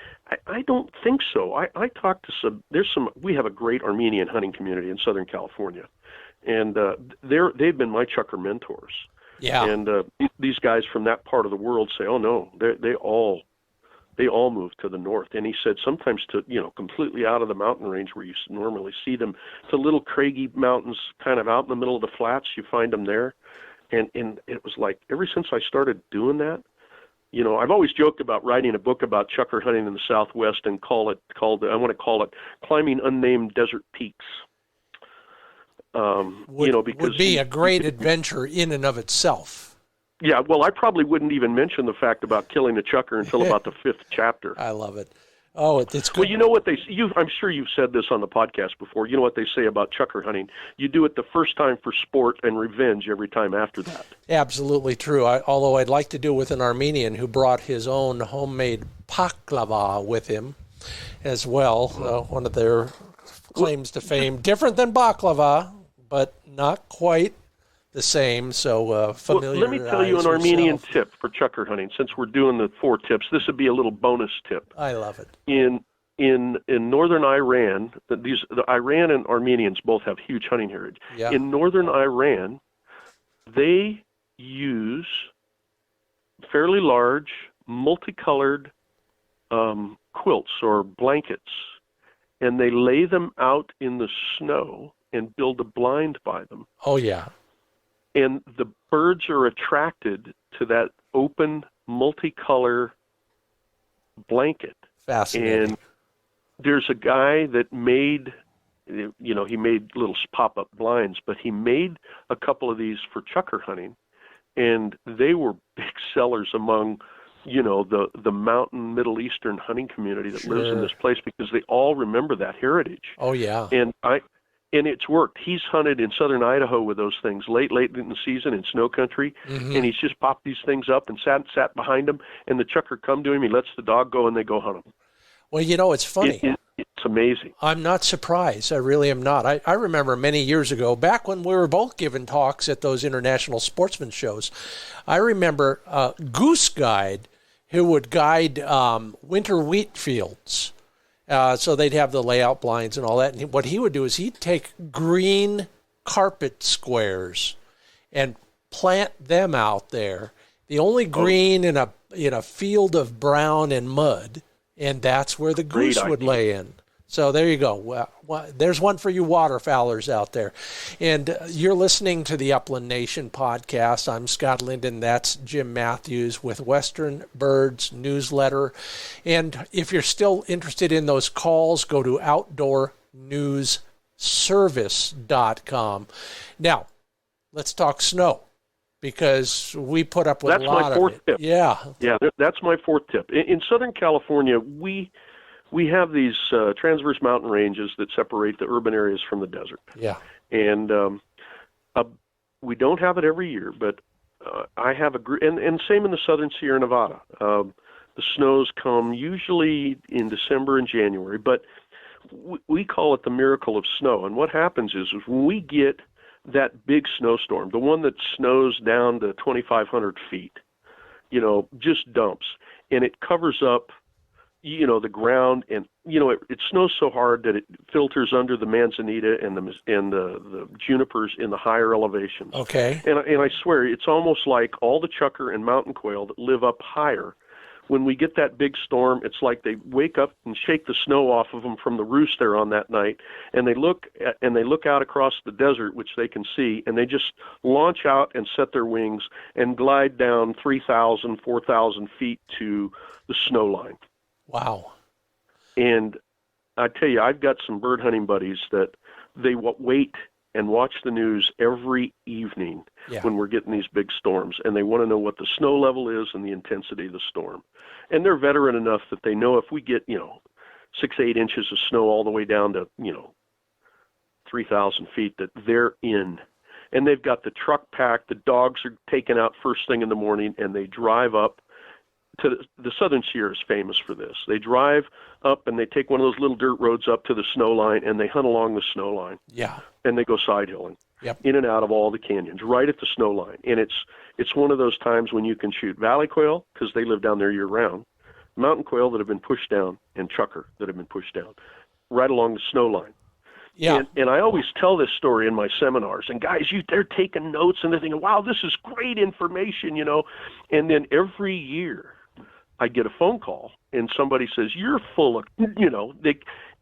I don't think so. I talked to we have a great Armenian hunting community in Southern California, and they've been my chukar mentors. Yeah. And these guys from that part of the world say, oh no, they all move to the north. And he said sometimes to, completely out of the mountain range where you normally see them, to little craggy mountains kind of out in the middle of the flats, you find them there. And it was like, ever since I started doing that, I've always joked about writing a book about chukar hunting in the Southwest and I want to call it Climbing Unnamed Desert Peaks. Because would be a great adventure in and of itself. Yeah, well, I probably wouldn't even mention the fact about killing a chukar until about the 5th chapter. I love it. Oh, it's good. Well, you know what I'm sure you've said this on the podcast before. You know what they say about chukar hunting? You do it the first time for sport and revenge every time after that. Absolutely true. Although I'd like to do it with an Armenian who brought his own homemade baklava with him as well. One of their claims to fame. Different than baklava, but not quite the same. So familiar. Let me tell you an Armenian tip for chukar hunting. Since we're doing the 4 tips, this would be a little bonus tip. I love it. In northern Iran, the Iran and Armenians both have huge hunting heritage. Yeah. In northern Iran, they use fairly large, multicolored quilts or blankets, and they lay them out in the snow and build a blind by them. Oh, yeah. And the birds are attracted to that open, multicolor blanket. Fascinating. And there's a guy that made, he made little pop-up blinds, but he made a couple of these for chukar hunting, and they were big sellers among, the mountain Middle Eastern hunting community that lives in this place because they all remember that heritage. Oh, yeah. And it's worked. He's hunted in southern Idaho with those things late in the season in snow country, and he's just popped these things up and sat behind them, and the chukar come to him, he lets the dog go, and they go hunt them. Well, it's funny. It's amazing. I'm not surprised. I really am not. I remember many years ago, back when we were both giving talks at those international sportsman shows, I remember a goose guide who would guide winter wheat fields. So they'd have the layout blinds and all that. And what he would do is he'd take green carpet squares and plant them out there. The only green in a field of brown and mud, and that's where the goose would lay in. So there you go. Well, there's one for you waterfowlers out there. And you're listening to the Upland Nation podcast. I'm Scott Linden. That's Jim Matthews with Western Birds Newsletter. And if you're still interested in those calls, go to outdoornewsservice.com. Now, let's talk snow, because we put up with a lot of it. That's my 4th tip. Yeah. Yeah, that's my 4th tip. In Southern California, we have these transverse mountain ranges that separate the urban areas from the desert. Yeah. And we don't have it every year, but I have and same in the southern Sierra Nevada. The snows come usually in December and January, but we call it the miracle of snow. And what happens is when we get that big snowstorm, the one that snows down to 2,500 feet, just dumps, and it covers up the ground, and it snows so hard that it filters under the manzanita and the junipers in the higher elevations. Okay. And I swear it's almost like all the chukar and mountain quail that live up higher when we get that big storm, it's like they wake up and shake the snow off of them from the roost they're on that night, and they look out across the desert, which they can see, and they just launch out and set their wings and glide down 3,000, 4,000 feet to the snow line. Wow. And I tell you, I've got some bird hunting buddies that they wait and watch the news every evening when we're getting these big storms, and they want to know what the snow level is and the intensity of the storm. And they're veteran enough that they know if we get, 6, 8 inches of snow all the way down to, 3,000 feet, that they're in. And they've got the truck packed, the dogs are taken out first thing in the morning, and they drive up to the Southern Sierra is famous for this. They drive up and they take one of those little dirt roads up to the snow line, and they hunt along the snow line. Yeah. And they go side hilling. Yep. In and out of all the canyons, right at the snow line. And it's one of those times when you can shoot valley quail, because they live down there year-round, mountain quail that have been pushed down, and chukar that have been pushed down, right along the snow line. Yeah. And I always tell this story in my seminars, and guys, they're taking notes, and they're thinking, wow, this is great information, And then every year I get a phone call, and somebody says, you're full of,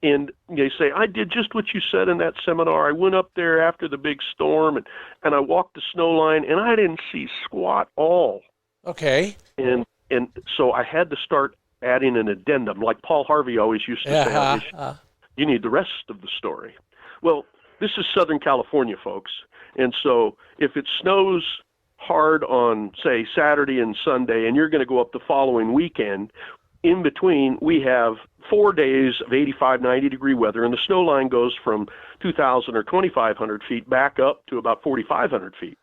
and they say, I did just what you said in that seminar. I went up there after the big storm, and I walked the snow line, and I didn't see squat all. Okay. And so I had to start adding an addendum, like Paul Harvey always used to say, you need the rest of the story. Well, this is Southern California, folks. And so if it snows hard on, say, Saturday and Sunday, and you're going to go up the following weekend, in between, we have 4 days of 85, 90-degree weather, and the snow line goes from 2,000 or 2,500 feet back up to about 4,500 feet.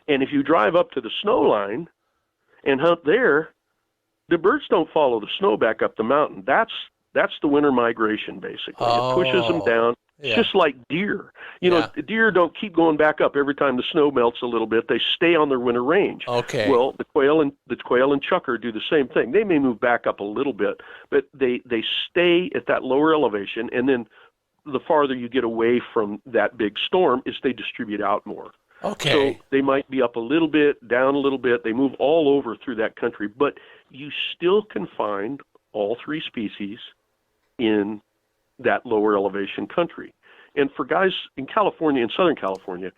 And if you drive up to the snow line and hunt there, the birds don't follow the snow back up the mountain. That's the winter migration, basically. It pushes them down. It's just like deer. Deer don't keep going back up every time the snow melts a little bit. They stay on their winter range. Okay. Well, the quail and chukar do the same thing. They may move back up a little bit, but they stay at that lower elevation, and then the farther you get away from that big storm is they distribute out more. Okay. So they might be up a little bit, down a little bit. They move all over through that country, but you still can find all three species in that lower elevation country. And for guys in California, in Southern California,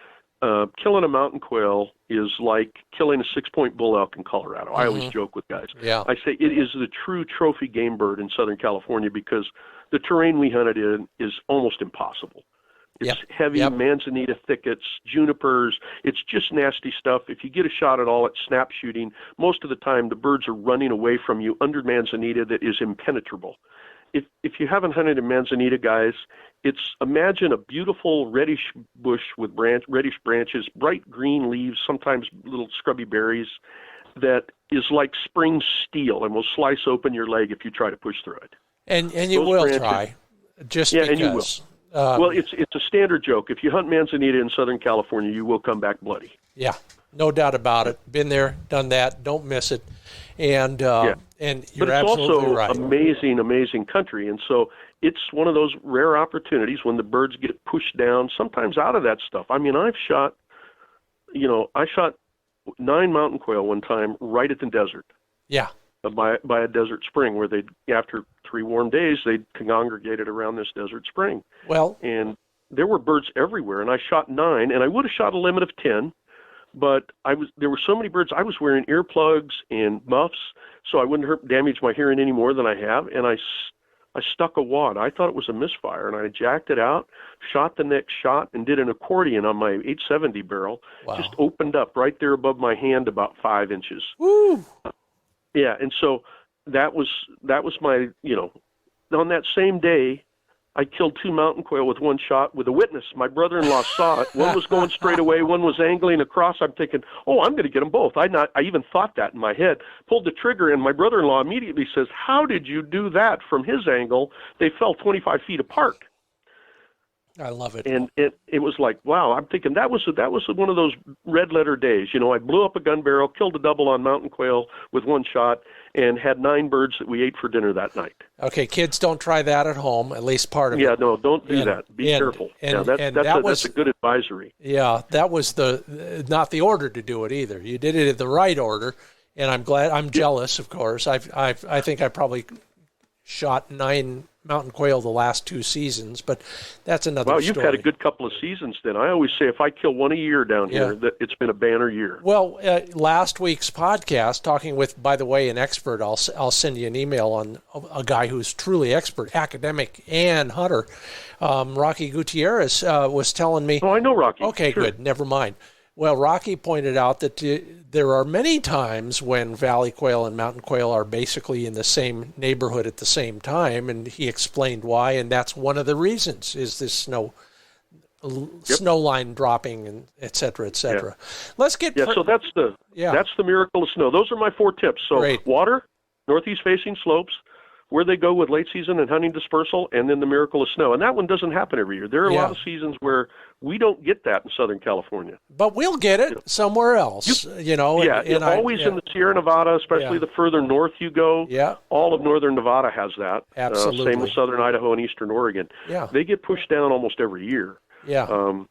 killing a mountain quail is like killing a 6-point bull elk in Colorado. I always joke with guys. Yeah. I say it is the true trophy game bird in Southern California because the terrain we hunted in is almost impossible. It's heavy manzanita thickets, junipers. It's just nasty stuff. If you get a shot at all, it's snap shooting. Most of the time, the birds are running away from you under manzanita that is impenetrable. If you haven't hunted in manzanita, guys, imagine a beautiful reddish bush with reddish branches, bright green leaves, sometimes little scrubby berries, that is like spring steel and will slice open your leg if you try to push through it. And you will try, just because. And you will. Well, it's a standard joke. If you hunt manzanita in Southern California, you will come back bloody. Yeah, no doubt about it. Been there, done that. Don't miss it. And you're absolutely right. But it's also amazing, amazing country. And so it's one of those rare opportunities when the birds get pushed down, sometimes out of that stuff. I mean, I shot 9 mountain quail one time right at the desert. Yeah. By a desert spring where after 3 warm days, they congregated around this desert spring. Well, and there were birds everywhere, and I shot 9, and I would have shot a limit of 10, but there were so many birds. I was wearing earplugs and muffs, so I wouldn't damage my hearing any more than I have, and I stuck a wad. I thought it was a misfire, and I jacked it out, shot the next shot, and did an accordion on my 870 barrel. Wow. Just opened up right there above my hand about 5 inches. Woo! Yeah, and so that was my, on that same day, I killed 2 mountain quail with 1 shot with a witness. My brother-in-law saw it. One was going straight away. One was angling across. I'm thinking, I'm going to get them both. I even thought that in my head. Pulled the trigger, and my brother-in-law immediately says, how did you do that from his angle? They fell 25 feet apart. I love it. And it was like, wow, I'm thinking that was one of those red letter days. I blew up a gun barrel, killed a double on mountain quail with 1 shot, and had 9 birds that we ate for dinner that night. Okay, kids, don't try that at home, at least part of it. Yeah, no, don't do that. Be careful. That's a good advisory. Yeah, that was not the order to do it either. You did it in the right order, And I'm glad. I'm jealous, of course. I think I probably shot 9 mountain quail the last 2 seasons, but that's another story. Wow, you've had a good couple of seasons then. I always say if I kill one a year down here, that it's been a banner year. Well, last week's podcast, talking with, by the way, an expert, I'll send you an email on a guy who's truly expert, academic and hunter, Rocky Gutierrez, was telling me. Oh, I know Rocky. Okay, sure. Good. Never mind. Well, Rocky pointed out that there are many times when valley quail and mountain quail are basically in the same neighborhood at the same time, and he explained why, and that's one of the reasons, is this snow line dropping, and et cetera, et cetera. Yeah. Let's get... so that's the miracle of snow. Those are my 4 tips. So Great. Water, northeast-facing slopes, where they go with late season and hunting dispersal, and then the miracle of snow. And that one doesn't happen every year. There are a lot of seasons where we don't get that in Southern California. But we'll get it somewhere else, always in the Sierra Nevada, especially the further north you go. Yeah. All of northern Nevada has that. Absolutely. Same with southern Idaho and eastern Oregon. Yeah. They get pushed down almost every year. Yeah.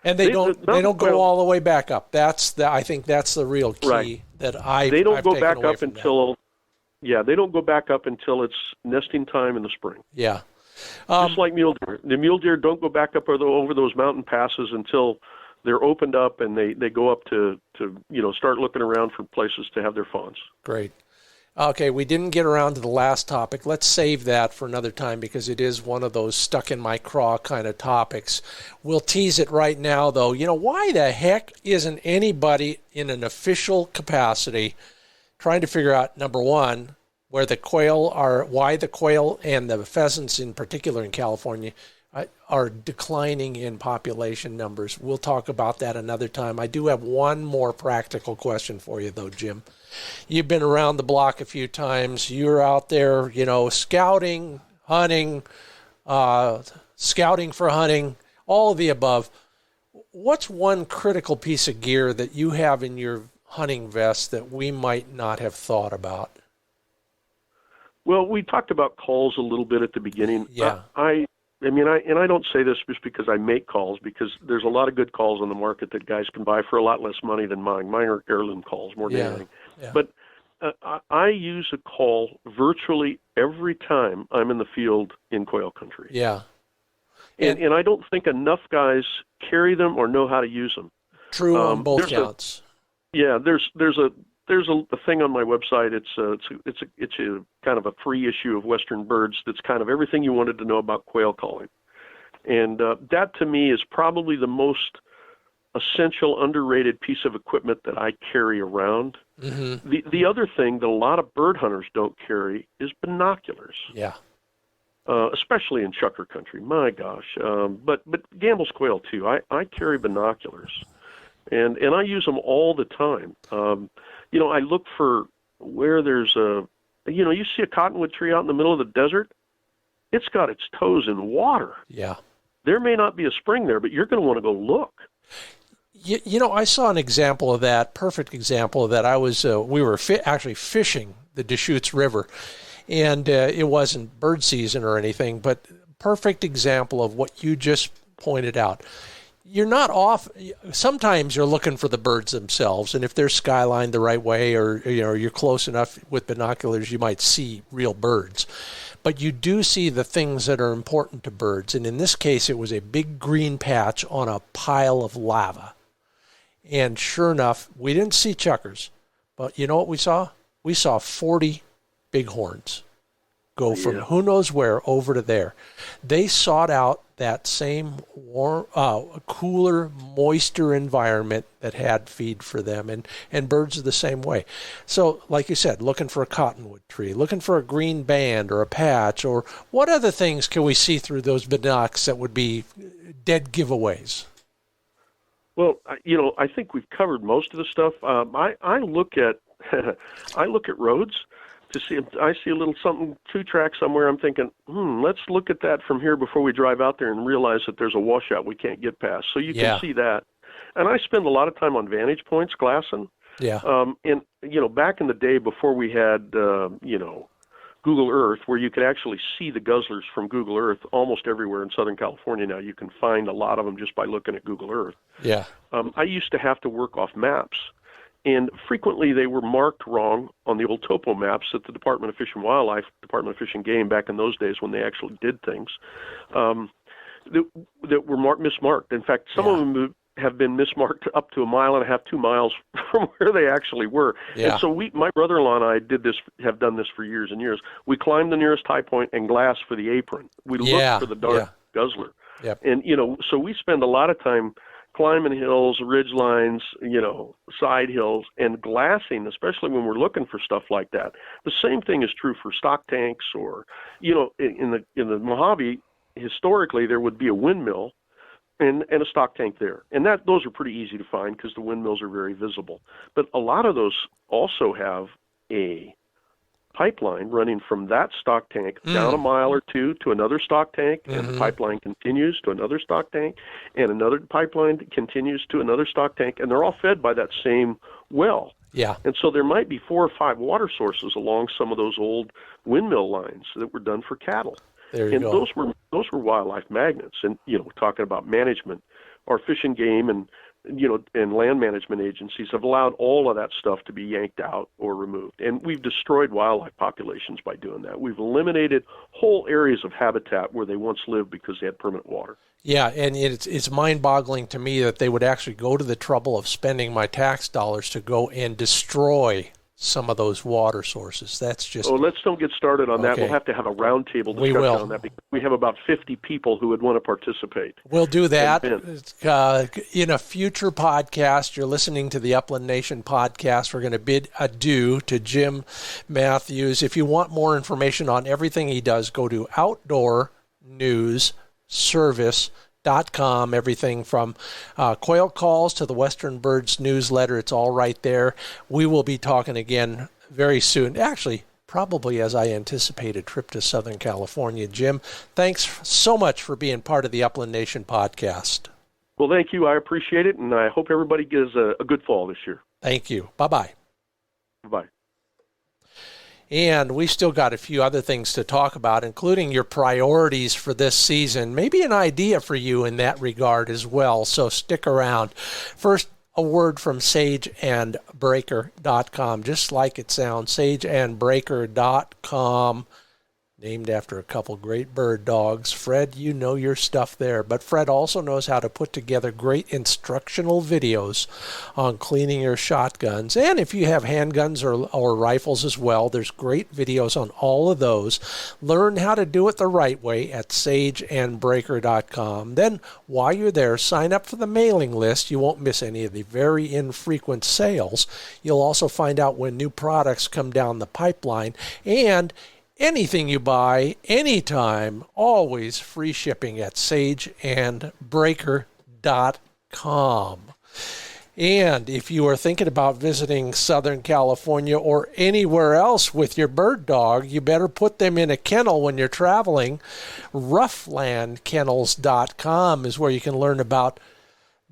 And they don't go all the way back up. I think that's the real key that They don't go back up until... Yeah, they don't go back up until it's nesting time in the spring. Yeah. Just like mule deer. The mule deer don't go back up over those mountain passes until they're opened up and they go up to start looking around for places to have their fawns. Great. Okay, we didn't get around to the last topic. Let's save that for another time because it is one of those stuck in my craw kind of topics. We'll tease it right now, though. Why the heck isn't anybody in an official capacity trying to figure out, number one, why the quail and the pheasants in particular in California are declining in population numbers. We'll talk about that another time. I do have one more practical question for you, though, Jim. You've been around the block a few times. You're out there, scouting, hunting, scouting for hunting, all of the above. What's one critical piece of gear that you have in your hunting vest that we might not have thought about? Well, we talked about calls a little bit at the beginning. Yeah. I don't say this just because I make calls, because there's a lot of good calls on the market that guys can buy for a lot less money than mine. Mine are heirloom calls more than anything. Yeah. But I use a call virtually every time I'm in the field in quail country. Yeah. And I don't think enough guys carry them or know how to use them. True on both counts. There's a thing on my website. It's a kind of a free issue of Western Birds that's kind of everything you wanted to know about quail calling, and that to me is probably the most essential, underrated piece of equipment that I carry around. Mm-hmm. The other thing that a lot of bird hunters don't carry is binoculars. Yeah. Especially in chukar country. My gosh. But Gambel's quail too. I carry binoculars. And I use them all the time. I look for where there's you see a cottonwood tree out in the middle of the desert, it's got its toes in water. Yeah. There may not be a spring there, but you're going to want to go look. I saw an example of that, perfect example of that. We were actually fishing the Deschutes River, and it wasn't bird season or anything, but perfect example of what you just pointed out. You're not off. Sometimes you're looking for the birds themselves, and if they're skylined the right way, or you're close enough with binoculars, you might see real birds. But you do see the things that are important to birds, and in this case, it was a big green patch on a pile of lava. And sure enough, we didn't see chukars, but you know what we saw? We saw 40 bighorns go from who knows where over to there. They sought out that same warm, cooler, moister environment that had feed for them, and birds are the same way. So, like you said, looking for a cottonwood tree, looking for a green band or a patch, or what other things can we see through those binocs that would be dead giveaways? Well, I think we've covered most of the stuff. I look at I look at roads. I see a little something, 2-track somewhere. I'm thinking, let's look at that from here before we drive out there and realize that there's a washout we can't get past. So you can see that. And I spend a lot of time on vantage points glassing. Yeah. And back in the day before we had, Google Earth, where you could actually see the guzzlers from Google Earth almost everywhere in Southern California now. You can find a lot of them just by looking at Google Earth. Yeah. I used to have to work off maps. And frequently they were marked wrong on the old topo maps that the Department of Fish and Wildlife, Department of Fish and Game, back in those days when they actually did things, that were mismarked. In fact, some of them have been mismarked up to 1.5 miles, 2 miles from where they actually were. Yeah. And so my brother-in-law and I have done this for years and years. We climbed the nearest high point and glass for the apron. We looked for the dark guzzler. Yep. And, so we spend a lot of time climbing hills, ridge lines, side hills, and glassing, especially when we're looking for stuff like that. The same thing is true for stock tanks or, in the Mojave, historically there would be a windmill and a stock tank there. And those are pretty easy to find because the windmills are very visible. But a lot of those also have a pipeline running from that stock tank down 1 mile or 2 to another stock tank, and the pipeline continues to another stock tank, and another pipeline continues to another stock tank, and they're all fed by that same well. Yeah. And so there might be 4 or 5 water sources along some of those old windmill lines that were done for cattle. There you go. Those were wildlife magnets. And talking about management, our Fish and Game and land management agencies have allowed all of that stuff to be yanked out or removed. And we've destroyed wildlife populations by doing that. We've eliminated whole areas of habitat where they once lived because they had permanent water. Yeah, and it's mind-boggling to me that they would actually go to the trouble of spending my tax dollars to go and destroy some of those water sources. That's just... Oh, let's don't get started on that. We'll have to have a roundtable discussion on that because we have about 50 people who would want to participate. We'll do that. In a future podcast, you're listening to the Upland Nation podcast. We're going to bid adieu to Jim Matthews. If you want more information on everything he does, go to outdoornewsservice.com. Everything from quail calls to the Western Birds newsletter. It's all right there. We will be talking again very soon. Actually, probably as I anticipate a trip to Southern California. Jim, thanks so much for being part of the Upland Nation podcast. Well, thank you. I appreciate it, and I hope everybody gets a good fall this year. Thank you. Bye-bye. Bye-bye. And we've still got a few other things to talk about, including your priorities for this season. Maybe an idea for you in that regard as well, so stick around. First, a word from sageandbreaker.com, just like it sounds, sageandbreaker.com. Named after a couple great bird dogs. Fred, you know your stuff there. But Fred also knows how to put together great instructional videos on cleaning your shotguns. And if you have handguns or rifles as well, there's great videos on all of those. Learn how to do it the right way at sageandbreaker.com. Then, while you're there, sign up for the mailing list. You won't miss any of the very infrequent sales. You'll also find out when new products come down the pipeline. And anything you buy, anytime, always free shipping at sageandbreaker.com. And if you are thinking about visiting Southern California or anywhere else with your bird dog, you better put them in a kennel when you're traveling. RuffLandKennels.com is where you can learn about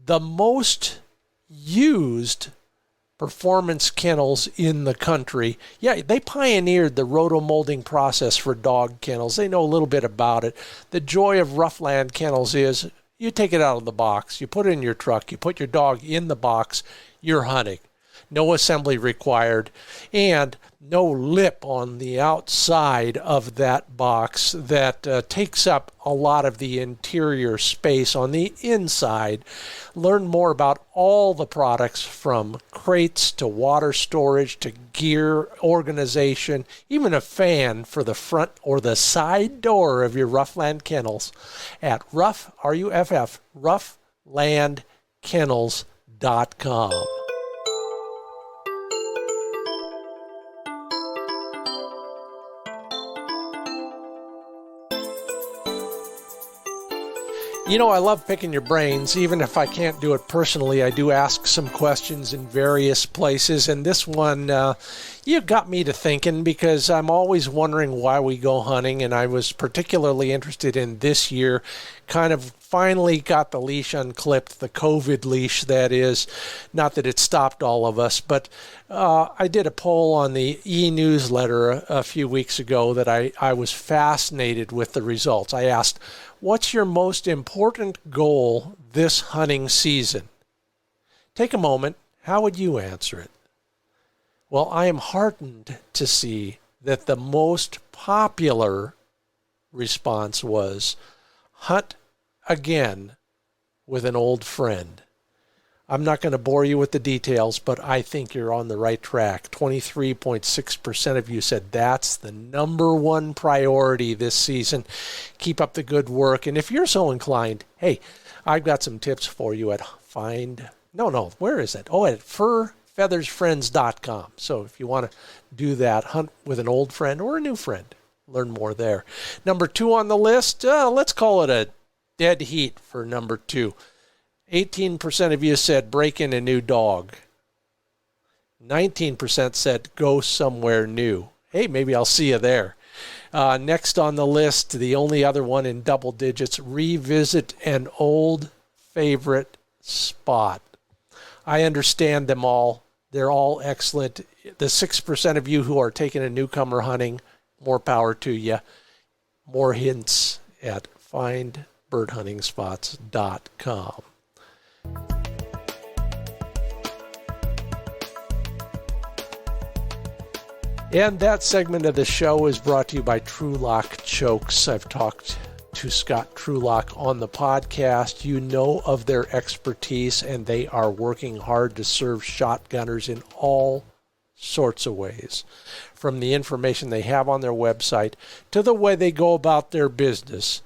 the most used performance kennels in the country. Yeah, they pioneered the rotomolding process for dog kennels. They know a little bit about it. The joy of RuffLand Kennels is you take it out of the box, you put it in your truck, you put your dog in the box, you're hunting. No assembly required, and no lip on the outside of that box that takes up a lot of the interior space on the inside. Learn more about all the products from crates to water storage to gear organization, even a fan for the front or the side door of your RuffLand Kennels at RuffLandKennels.com. You know, I love picking your brains. Even if I can't do it personally, I do ask some questions in various places. And this one, you got me to thinking because I'm always wondering why we go hunting. And I was particularly interested in this year, kind of finally got the leash unclipped, the COVID leash, that is. Not that it stopped all of us, but I did a poll on the e-newsletter a few weeks ago that I was fascinated with the results. I asked, what's your most important goal this hunting season? Take a moment. How would you answer it? Well, I am heartened to see that the most popular response was hunt again with an old friend. I'm not going to bore you with the details, but I think you're on the right track. 23.6% of you said that's the number one priority this season. Keep up the good work. And if you're so inclined, hey, I've got some tips for you at where is it? Oh, at FurFeathersFriends.com. So if you want to do that, hunt with an old friend or a new friend, learn more there. Number 2 on the list, let's call it a dead heat for number 2. 18% of you said break in a new dog. 19% said go somewhere new. Hey, maybe I'll see you there. Next on the list, the only other one in double digits, revisit an old favorite spot. I understand them all. They're all excellent. The 6% of you who are taking a newcomer hunting, more power to you. More hints at findbirdhuntingspots.com. And that segment of the show is brought to you by TruLock Chokes. I've talked to Scott Trulock on the podcast. You know of their expertise, and they are working hard to serve shotgunners in all sorts of ways. From the information they have on their website to the way they go about their business.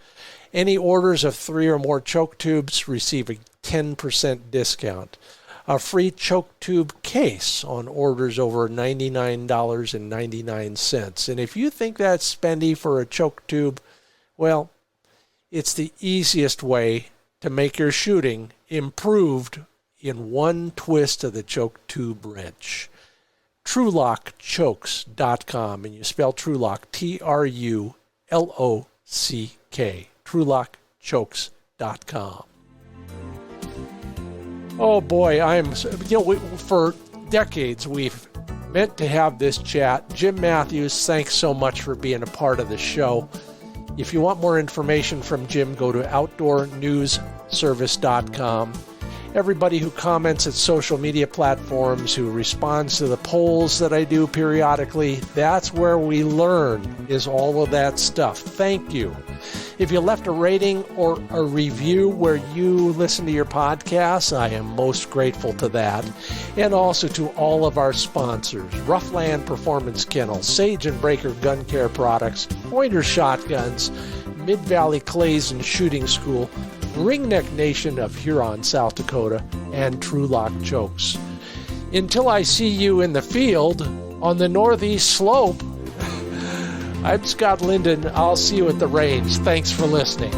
Any orders of 3 or more choke tubes receive a 10% discount. A free choke tube case on orders over $99.99. And if you think that's spendy for a choke tube, well, it's the easiest way to make your shooting improved in one twist of the choke tube wrench. TruLockChokes.com, and you spell TruLock, TruLock, TruLockChokes.com. Oh boy, for decades we've meant to have this chat. Jim Matthews, thanks so much for being a part of the show. If you want more information from Jim, go to outdoornewsservice.com. Everybody who comments at social media platforms, who responds to the polls that I do periodically, that's where we learn, is all of that stuff. Thank you. If you left a rating or a review where you listen to your podcasts, I am most grateful to that. And also to all of our sponsors, RuffLand Performance Kennels, Sage and Breaker Gun Care Products, Pointer Shotguns, Mid-Valley Clays and Shooting School, Ringneck Nation of Huron, South Dakota, and TruLock Chokes. Until I see you in the field on the northeast slope, I'm Scott Linden. I'll see you at the range. Thanks for listening.